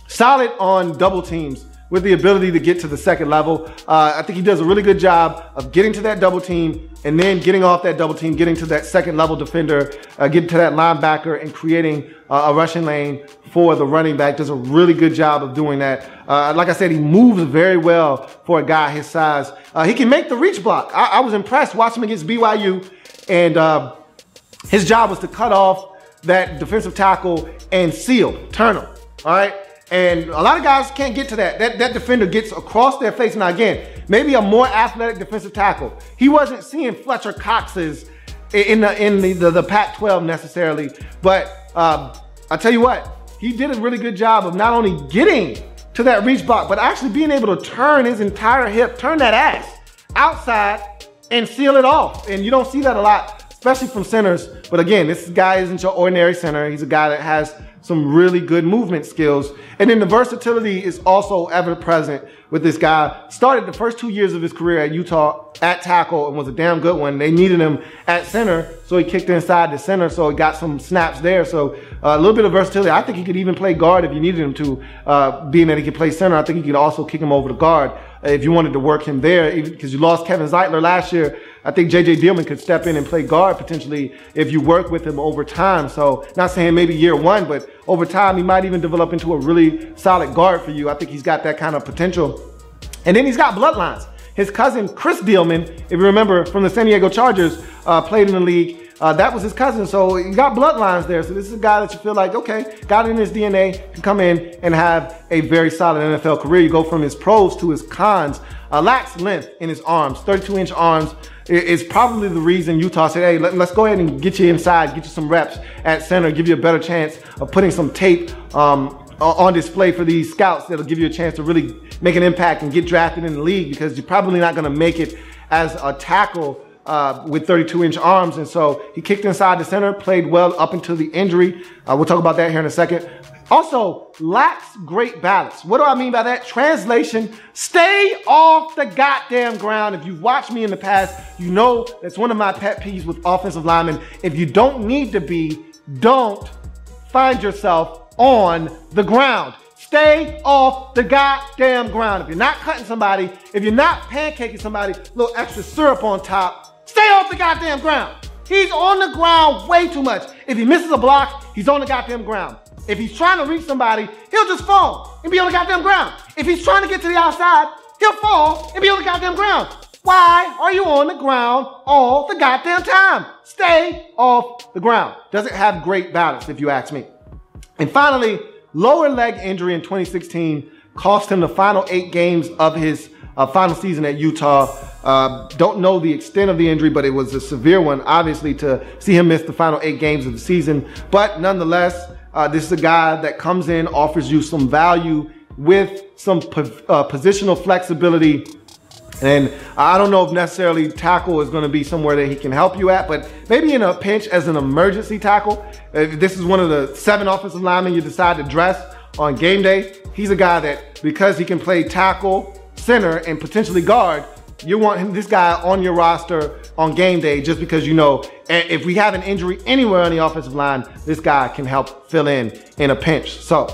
Solid on double teams with the ability to get to the second level. I think he does a really good job of getting to that double team and then getting off that double team, getting to that second level defender, getting to that linebacker and creating a rushing lane for the running back. Does a really good job of doing that. Like I said, he moves very well for a guy his size. He can make the reach block. I was impressed watching him against BYU, and his job was to cut off that defensive tackle and seal, turn him, all right? And a lot of guys can't get to that. That defender gets across their face. Now again, maybe a more athletic defensive tackle. He wasn't seeing Fletcher Cox's in the Pac-12 necessarily, but I tell you what, he did a really good job of not only getting to that reach block, but actually being able to turn his entire hip, turn that ass outside and seal it off. And you don't see that a lot especially from centers. But again, this guy isn't your ordinary center. He's a guy that has some really good movement skills. And then the versatility is also ever present with this guy. Started the first 2 years of his career at Utah at tackle and was a damn good one. They needed him at center, so he kicked inside the center, so he got some snaps there. So a little bit of versatility. I think he could even play guard if you needed him to, being that he could play center. I think he could also kick him over to guard if you wanted to work him there, because you lost Kevin Zeitler last year. I think J.J. Dillman could step in and play guard potentially if you work with him over time. So not saying maybe year one, but over time he might even develop into a really solid guard for you. I think he's got that kind of potential. And then he's got bloodlines. His cousin Chris Dillman, if you remember from the San Diego Chargers, played in the league. That was his cousin, so you got bloodlines there. So this is a guy that you feel like, okay, got it in his DNA, can come in and have a very solid NFL career. You go from his pros to his cons. Lacks length in his arms, 32-inch arms. Is probably the reason Utah said, hey, let's go ahead and get you inside, get you some reps at center, give you a better chance of putting some tape on display for these scouts that'll give you a chance to really make an impact and get drafted in the league, because you're probably not going to make it as a tackle with 32-inch arms. And so he kicked inside the center, played well up until the injury. We'll talk about that here in a second. Also, lacks great balance. What do I mean by that? Translation, stay off the goddamn ground. If you've watched me in the past, you know that's one of my pet peeves with offensive linemen. If you don't need to be, don't find yourself on the ground. Stay off the goddamn ground. If you're not cutting somebody, if you're not pancaking somebody, a little extra syrup on top, stay off the goddamn ground. He's on the ground way too much. If he misses a block, he's on the goddamn ground. If he's trying to reach somebody, he'll just fall and be on the goddamn ground. If he's trying to get to the outside, he'll fall and be on the goddamn ground. Why are you on the ground all the goddamn time? Stay off the ground. Doesn't have great balance, if you ask me. And finally, lower leg injury in 2016 cost him the final 8 games of his final season at Utah. Don't know the extent of the injury, but it was a severe one, obviously, to see him miss the final 8 games of the season. But nonetheless, this is a guy that comes in, offers you some value with some positional flexibility. And I don't know if necessarily tackle is going to be somewhere that he can help you at, but maybe in a pinch as an emergency tackle. If this is one of the 7 offensive linemen you decide to dress on game day, he's a guy that, because he can play tackle, center, and potentially guard, you want this guy on your roster on game day, just because you know if we have an injury anywhere on the offensive line, this guy can help fill in a pinch. So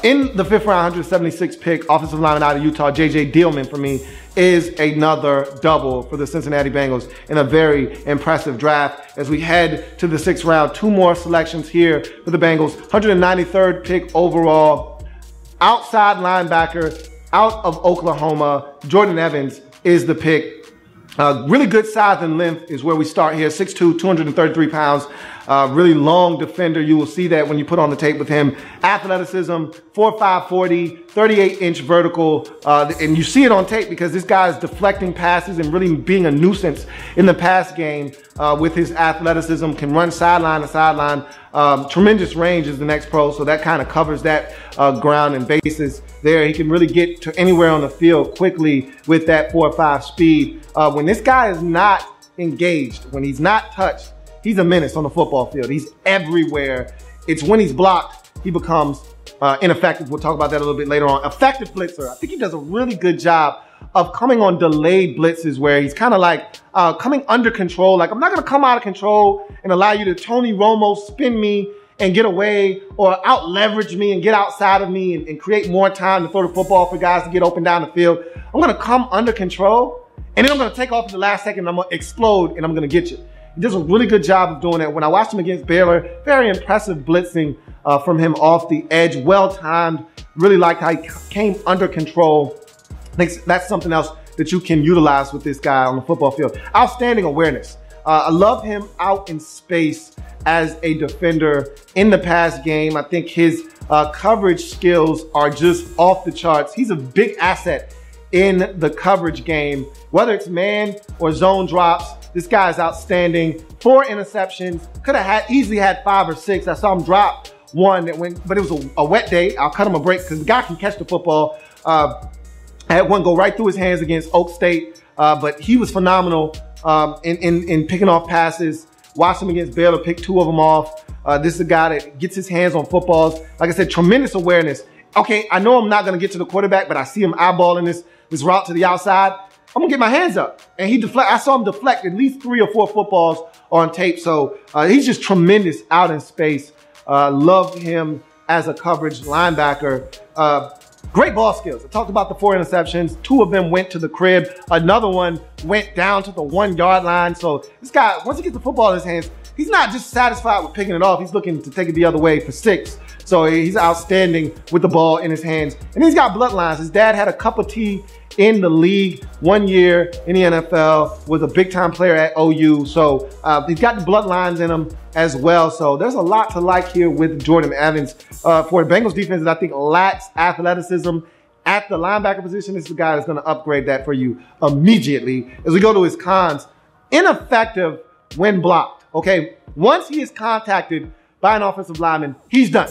in the 5th round, 176 pick, offensive lineman out of Utah, J.J. Dillman for me is another double for the Cincinnati Bengals in a very impressive draft. As we head to the 6th round, 2 more selections here for the Bengals. 193rd pick overall, outside linebacker out of Oklahoma, Jordan Evans is the pick. Really good size and length is where we start here. 6'2", 233 pounds. Really long defender. You will see that when you put on the tape with him. Athleticism, 4'5", 40, 38-inch vertical. And you see it on tape because this guy is deflecting passes and really being a nuisance in the pass game with his athleticism. Can run sideline to sideline. Tremendous range is the next pro, so that kind of covers that ground and bases there. He can really get to anywhere on the field quickly with that 4.5 speed. When this guy is not engaged, when he's not touched, he's a menace on the football field. He's everywhere. It's when he's blocked, he becomes ineffective. We'll talk about that a little bit later on. Effective blitzer. I think he does a really good job of coming on delayed blitzes where he's kind of like coming under control. Like, I'm not going to come out of control and allow you to Tony Romo spin me and get away, or out leverage me and get outside of me and create more time to throw the football for guys to get open down the field. I'm going to come under control, and then I'm going to take off at the last second, and I'm going to explode, and I'm going to get you. He does a really good job of doing that. When I watched him against Baylor, very impressive blitzing from him off the edge, well-timed. Really liked how he came under control. I think that's something else that you can utilize with this guy on the football field. Outstanding awareness. I love him out in space as a defender in the pass game. I think his coverage skills are just off the charts. He's a big asset in the coverage game, whether it's man or zone drops. This guy is outstanding. 4 interceptions. Could have easily had 5 or 6. I saw him drop one that went, but it was a wet day. I'll cut him a break because the guy can catch the football. I had one go right through his hands against Oak State, but he was phenomenal in picking off passes. Watched him against Baylor, picked 2 of them off. This is a guy that gets his hands on footballs. Like I said, tremendous awareness. Okay, I know I'm not going to get to the quarterback, but I see him eyeballing this route to the outside. I'm going to get my hands up. And I saw him deflect at least 3 or 4 footballs on tape. So he's just tremendous out in space. Love him as a coverage linebacker. Great ball skills. I talked about the 4 interceptions. 2 of them went to the crib. Another one went down to the 1-yard line. So this guy, once he gets the football in his hands, he's not just satisfied with picking it off. He's looking to take it the other way for 6. So he's outstanding with the ball in his hands. And he's got bloodlines. His dad had a cup of tea in the league 1 year in the NFL, was a big-time player at OU. So he's got the bloodlines in him as well. So there's a lot to like here with Jordan Evans. For the Bengals defense that I think lacks athleticism at the linebacker position, this is the guy that's going to upgrade that for you immediately. As we go to his cons, ineffective when blocked. Okay, once he is contacted by an offensive lineman, he's done.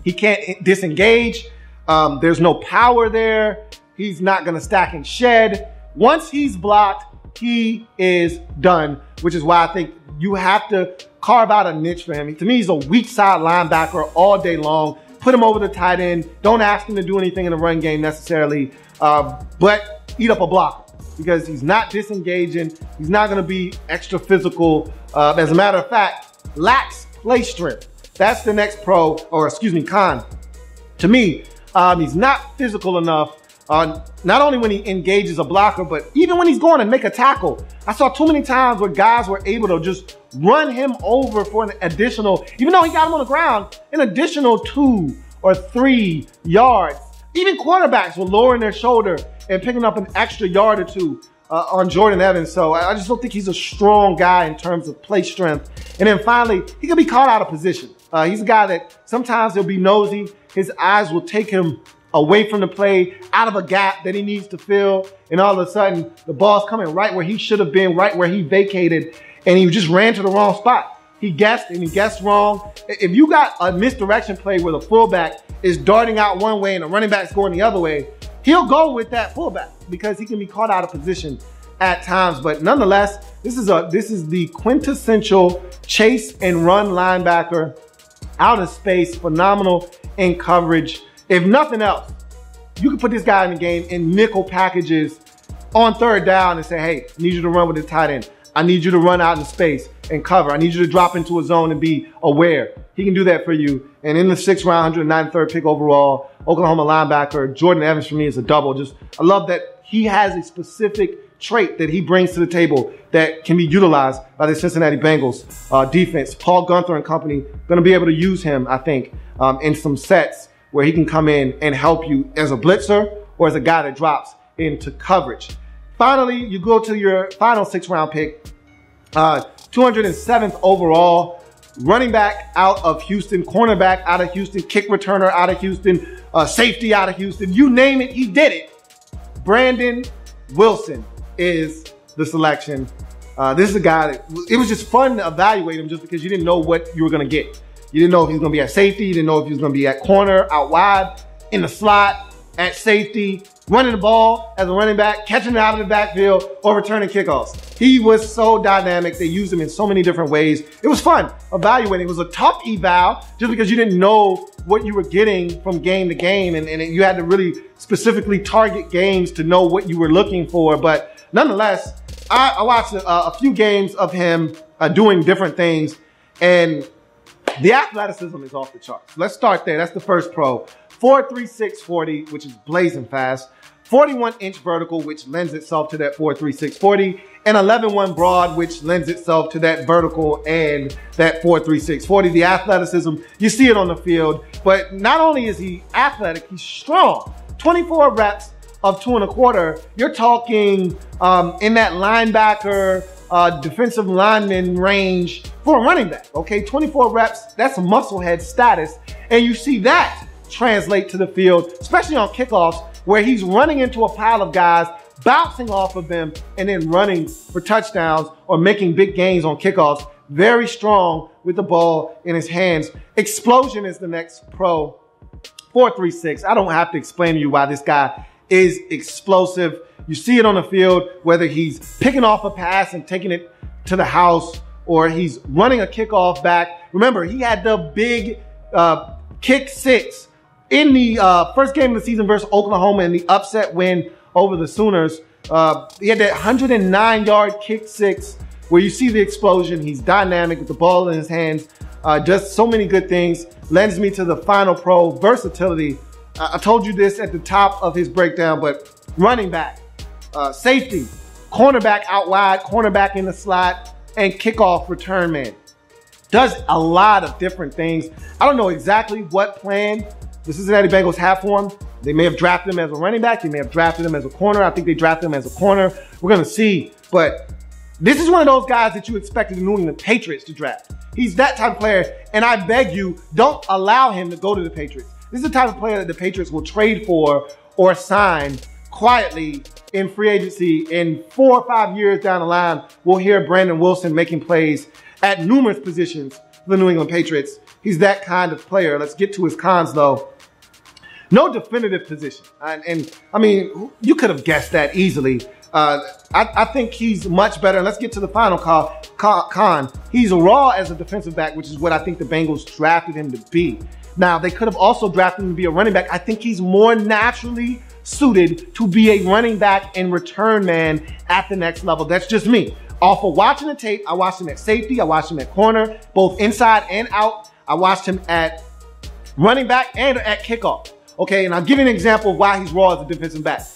He can't disengage. There's no power there. He's not going to stack and shed. Once he's blocked, he is done, which is why I think you have to carve out a niche for him. To me, he's a weak side linebacker all day long. Put him over the tight end. Don't ask him to do anything in the run game necessarily, but eat up a blocker because he's not disengaging. He's not going to be extra physical. As a matter of fact, lacks play strength. That's the next con. To me, he's not physical enough. Not only when he engages a blocker, but even when he's going to make a tackle. I saw too many times where guys were able to just run him over for an additional, even though he got him on the ground, an additional 2 or 3 yards. Even quarterbacks were lowering their shoulder and picking up an extra yard or 2 on Jordan Evans. So I just don't think he's a strong guy in terms of play strength. And then finally, he can be caught out of position. He's a guy that sometimes he'll be nosy. His eyes will take him away from the play, out of a gap that he needs to fill, and all of a sudden the ball's coming right where he should have been, right where he vacated, and he just ran to the wrong spot. He guessed, and he guessed wrong. If you got a misdirection play where the fullback is darting out one way and the running back's going the other way, he'll go with that fullback because he can be caught out of position at times. But nonetheless, this is the quintessential chase and run linebacker, out of space, phenomenal in coverage. If nothing else, you can put this guy in the game in nickel packages on 3rd down and say, hey, I need you to run with the tight end. I need you to run out in space and cover. I need you to drop into a zone and be aware. He can do that for you. And in the 6th round, 193rd pick overall, Oklahoma linebacker, Jordan Evans for me is a double. I love that he has a specific trait that he brings to the table that can be utilized by the Cincinnati Bengals defense. Paul Gunther and company going to be able to use him, I think, in some sets where he can come in and help you as a blitzer or as a guy that drops into coverage. Finally, you go to your final 6th round pick, 207th overall, running back out of Houston, cornerback out of Houston, kick returner out of Houston, safety out of Houston, you name it, he did it. Brandon Wilson is the selection. This is a guy that, it was just fun to evaluate him just because you didn't know what you were going to get. You didn't know if he was going to be at safety. You didn't know if he was going to be at corner, out wide, in the slot, at safety, running the ball as a running back, catching it out of the backfield, or returning kickoffs. He was so dynamic. They used him in so many different ways. It was fun evaluating. It was a tough eval just because you didn't know what you were getting from game to game, and you had to really specifically target games to know what you were looking for. But nonetheless, I watched a few games of him doing different things, and the athleticism is off the charts. Let's start there. That's the first pro. 4.36 40, which is blazing fast. 41-inch vertical, which lends itself to that 4.36 40. And 11.1 broad, which lends itself to that vertical and that 4.36 40. The athleticism, you see it on the field. But not only is he athletic, he's strong. 24 reps of 2 1/4. You're talking in that linebacker, defensive lineman range for a running back, okay? 24 reps, that's a musclehead status. And you see that translate to the field, especially on kickoffs, where he's running into a pile of guys, bouncing off of them, and then running for touchdowns or making big gains on kickoffs. Very strong with the ball in his hands. Explosion is the next pro. 4.36. I don't have to explain to you why this guy is explosive. You see it on the field, whether he's picking off a pass and taking it to the house, or he's running a kickoff back. Remember, he had the big kick six in the first game of the season versus Oklahoma in the upset win over the Sooners. He had that 109-yard kick six where you see the explosion. He's dynamic with the ball in his hands. Does so many good things. Lends me to the final pro, versatility. I told you this at the top of his breakdown, but running back, safety, cornerback out wide, cornerback in the slot, and kickoff return man. Does a lot of different things. I don't know exactly what plan the Cincinnati Bengals have for him. They may have drafted him as a running back. They may have drafted him as a corner. I think they drafted him as a corner. We're going to see. But this is one of those guys that you expected the New England Patriots to draft. He's that type of player, and I beg you, don't allow him to go to the Patriots. This is the type of player that the Patriots will trade for or sign quietly in free agency. In 4 or 5 years down the line, we'll hear Brandon Wilson making plays at numerous positions for the New England Patriots. He's that kind of player. Let's get to his cons, though. No definitive position. And I mean, you could have guessed that easily. I think he's much better. And let's get to the final con. He's raw as a defensive back, which is what I think the Bengals drafted him to be. Now, they could have also drafted him to be a running back. I think he's more naturally suited to be a running back and return man at the next level. That's just me. Off of watching the tape, I watched him at safety. I watched him at corner, both inside and out. I watched him at running back and at kickoff. Okay, and I'll give you an example of why he's raw as a defensive back.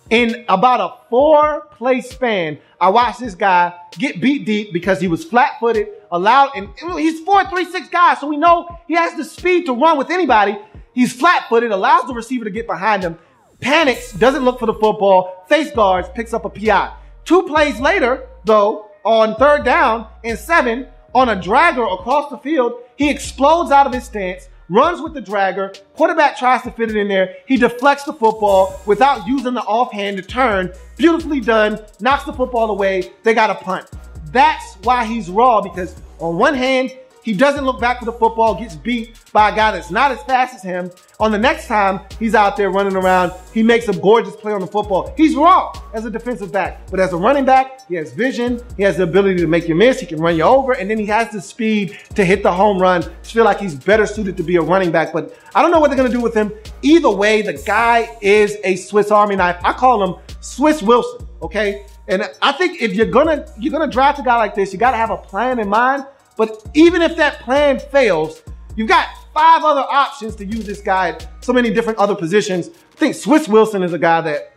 In about a 4-play span, I watched this guy get beat deep because he was flat-footed, and he's 4'3", 6" guy, so we know he has the speed to run with anybody. He's flat-footed, allows the receiver to get behind him, panics, doesn't look for the football, face guards, picks up a PI. 2 plays later, though, on 3rd down and 7, on a dragger across the field, he explodes out of his stance, runs with the dragger, quarterback tries to fit it in there, he deflects the football without using the offhand to turn, beautifully done, knocks the football away, they got a punt. That's why he's raw, because on one hand, he doesn't look back for the football, gets beat by a guy that's not as fast as him. On the next time he's out there running around, he makes a gorgeous play on the football. He's raw as a defensive back, but as a running back, he has vision, he has the ability to make you miss, he can run you over, and then he has the speed to hit the home run. I feel like he's better suited to be a running back, but I don't know what they're gonna do with him. Either way, the guy is a Swiss Army knife. I call him Swiss Wilson, okay? And I think if you're gonna draft a guy like this, you gotta have a plan in mind. But even if that plan fails, you've got 5 other options to use this guy at so many different other positions. I think Swiss Wilson is a guy that,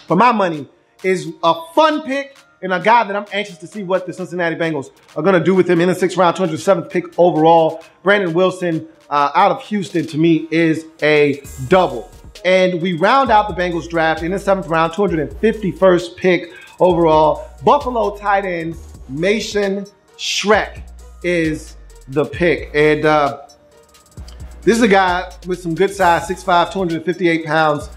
for my money, is a fun pick and a guy that I'm anxious to see what the Cincinnati Bengals are going to do with him in the 6th round, 207th pick overall. Brandon Wilson out of Houston, to me, is a double. And we round out the Bengals draft in the 7th round, 251st pick overall. Buffalo tight end Mason Schreck is the pick. And this is a guy with some good size, 6'5", 258 pounds,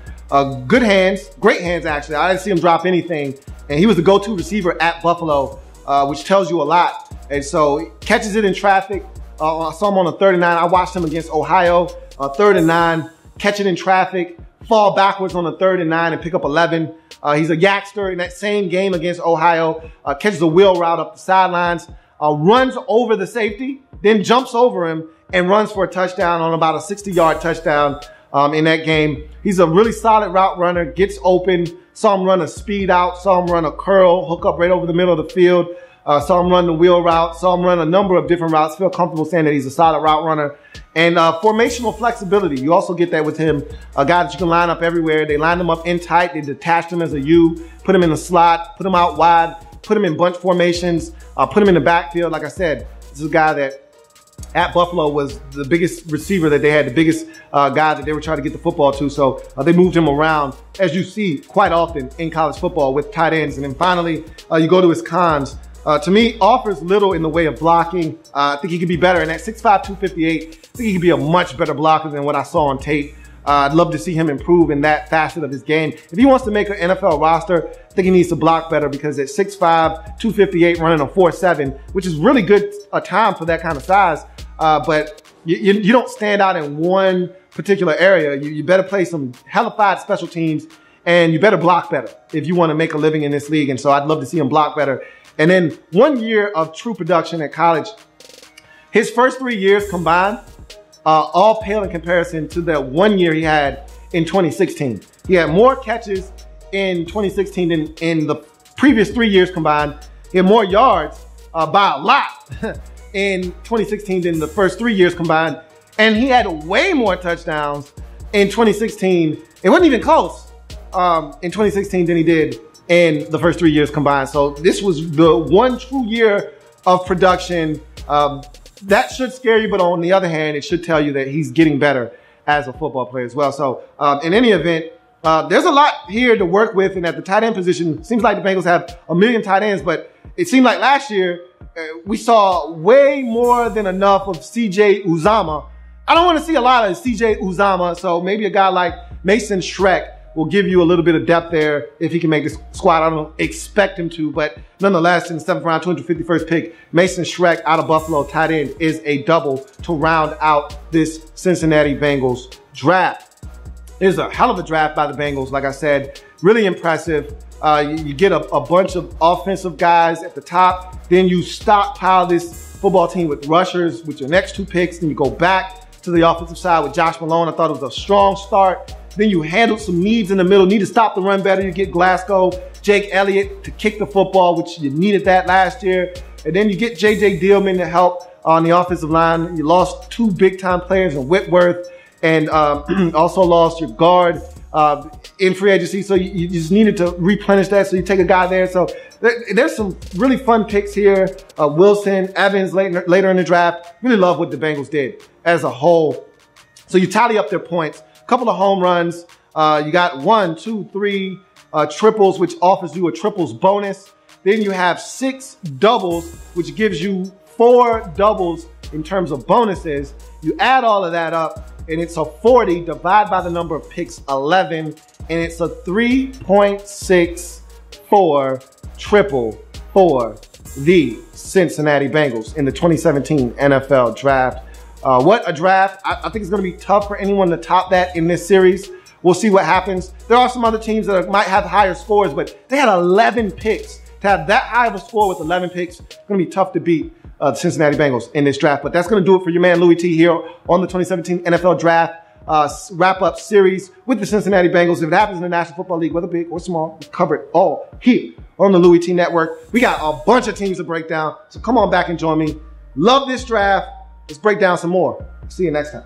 good hands, great hands actually. I didn't see him drop anything. And he was the go-to receiver at Buffalo, which tells you a lot. And so he catches it in traffic. I saw him on a 3rd and 9. I watched him against Ohio, 3rd and 9, catch it in traffic, fall backwards on a 3rd and 9 and pick up 11. He's a yakster in that same game against Ohio, catches a wheel route up the sidelines, runs over the safety, then jumps over him and runs for a touchdown on about a 60-yard touchdown in that game. He's a really solid route runner, gets open, saw him run a speed out, saw him run a curl, hook up right over the middle of the field, saw him run the wheel route, saw him run a number of different routes, feel comfortable saying that he's a solid route runner. And formational flexibility, you also get that with him, a guy that you can line up everywhere. They lined him up in tight, they detached him as a U, put him in the slot, put him out wide, put him in bunch formations, put him in the backfield. Like I said, this is a guy that at Buffalo was the biggest receiver that they had, the biggest guy that they were trying to get the football to. So they moved him around, as you see quite often in college football with tight ends. And then finally, you go to his cons. To me, offers little in the way of blocking. I think he could be better. And at 6'5", 258, I think he could be a much better blocker than what I saw on tape. I'd love to see him improve in that facet of his game. If he wants to make an NFL roster, I think he needs to block better, because at 6'5", 258, running a 4.7, which is really good time for that kind of size. But you don't stand out in one particular area. You better play some hellified special teams, and you better block better if you want to make a living in this league. And so I'd love to see him block better And then 1 year of true production at college. His first 3 years combined all pale in comparison to the 1 year he had in 2016. He had more catches in 2016 than in the previous 3 years combined. He had more yards by a lot in 2016 than the first 3 years combined. And he had way more touchdowns in 2016. It wasn't even close in 2016 than he did in the first 3 years combined. So this was the one true year of production. That should scare you, but on the other hand, it should tell you that he's getting better as a football player as well. So in any event, there's a lot here to work with. And at the tight end position, it seems like the Bengals have a million tight ends, but it seemed like last year we saw way more than enough of C.J. Uzomah. I don't want to see a lot of C.J. Uzomah, so maybe a guy like Mason Schreck will give you a little bit of depth there if he can make this squad. I don't expect him to, but nonetheless, in the 7th round, 251st pick, Mason Schreck out of Buffalo, tight end, is a double to round out this Cincinnati Bengals draft. It was a hell of a draft by the Bengals, like I said, really impressive. You get a bunch of offensive guys at the top, then you stockpile this football team with rushers with your next 2 picks, then you go back to the offensive side with Josh Malone. I thought it was a strong start. Then you handled some needs in the middle. Need to stop the run better. You get Glasgow, Jake Elliott to kick the football, which you needed that last year. And then you get J.J. Dillman to help on the offensive line. You lost 2 big-time players in Whitworth and also lost your guard in free agency. So you just needed to replenish that. So you take a guy there. So there's some really fun picks here. Wilson, Evans later in the draft. Really love what the Bengals did as a whole. So you tally up their points. A couple of home runs. You got 1, 2, 3 triples, which offers you a triples bonus. Then you have 6 doubles, which gives you 4 doubles in terms of bonuses. You add all of that up, and it's a 40. Divide by the number of picks, 11, and it's a 3.64 triple for the Cincinnati Bengals in the 2017 NFL Draft. What a draft. I think it's going to be tough for anyone to top that in this series. We'll see what happens. There are some other teams that might have higher scores, but they had 11 picks. To have that high of a score with 11 picks, it's going to be tough to beat the Cincinnati Bengals in this draft. But that's going to do it for your man Louie T here on the 2017 NFL Draft wrap-up series with the Cincinnati Bengals. If it happens in the National Football League, whether big or small, we cover it all here on the Louie T Network. We got a bunch of teams to break down, so come on back and join me. Love this draft. Let's break down some more. See you next time.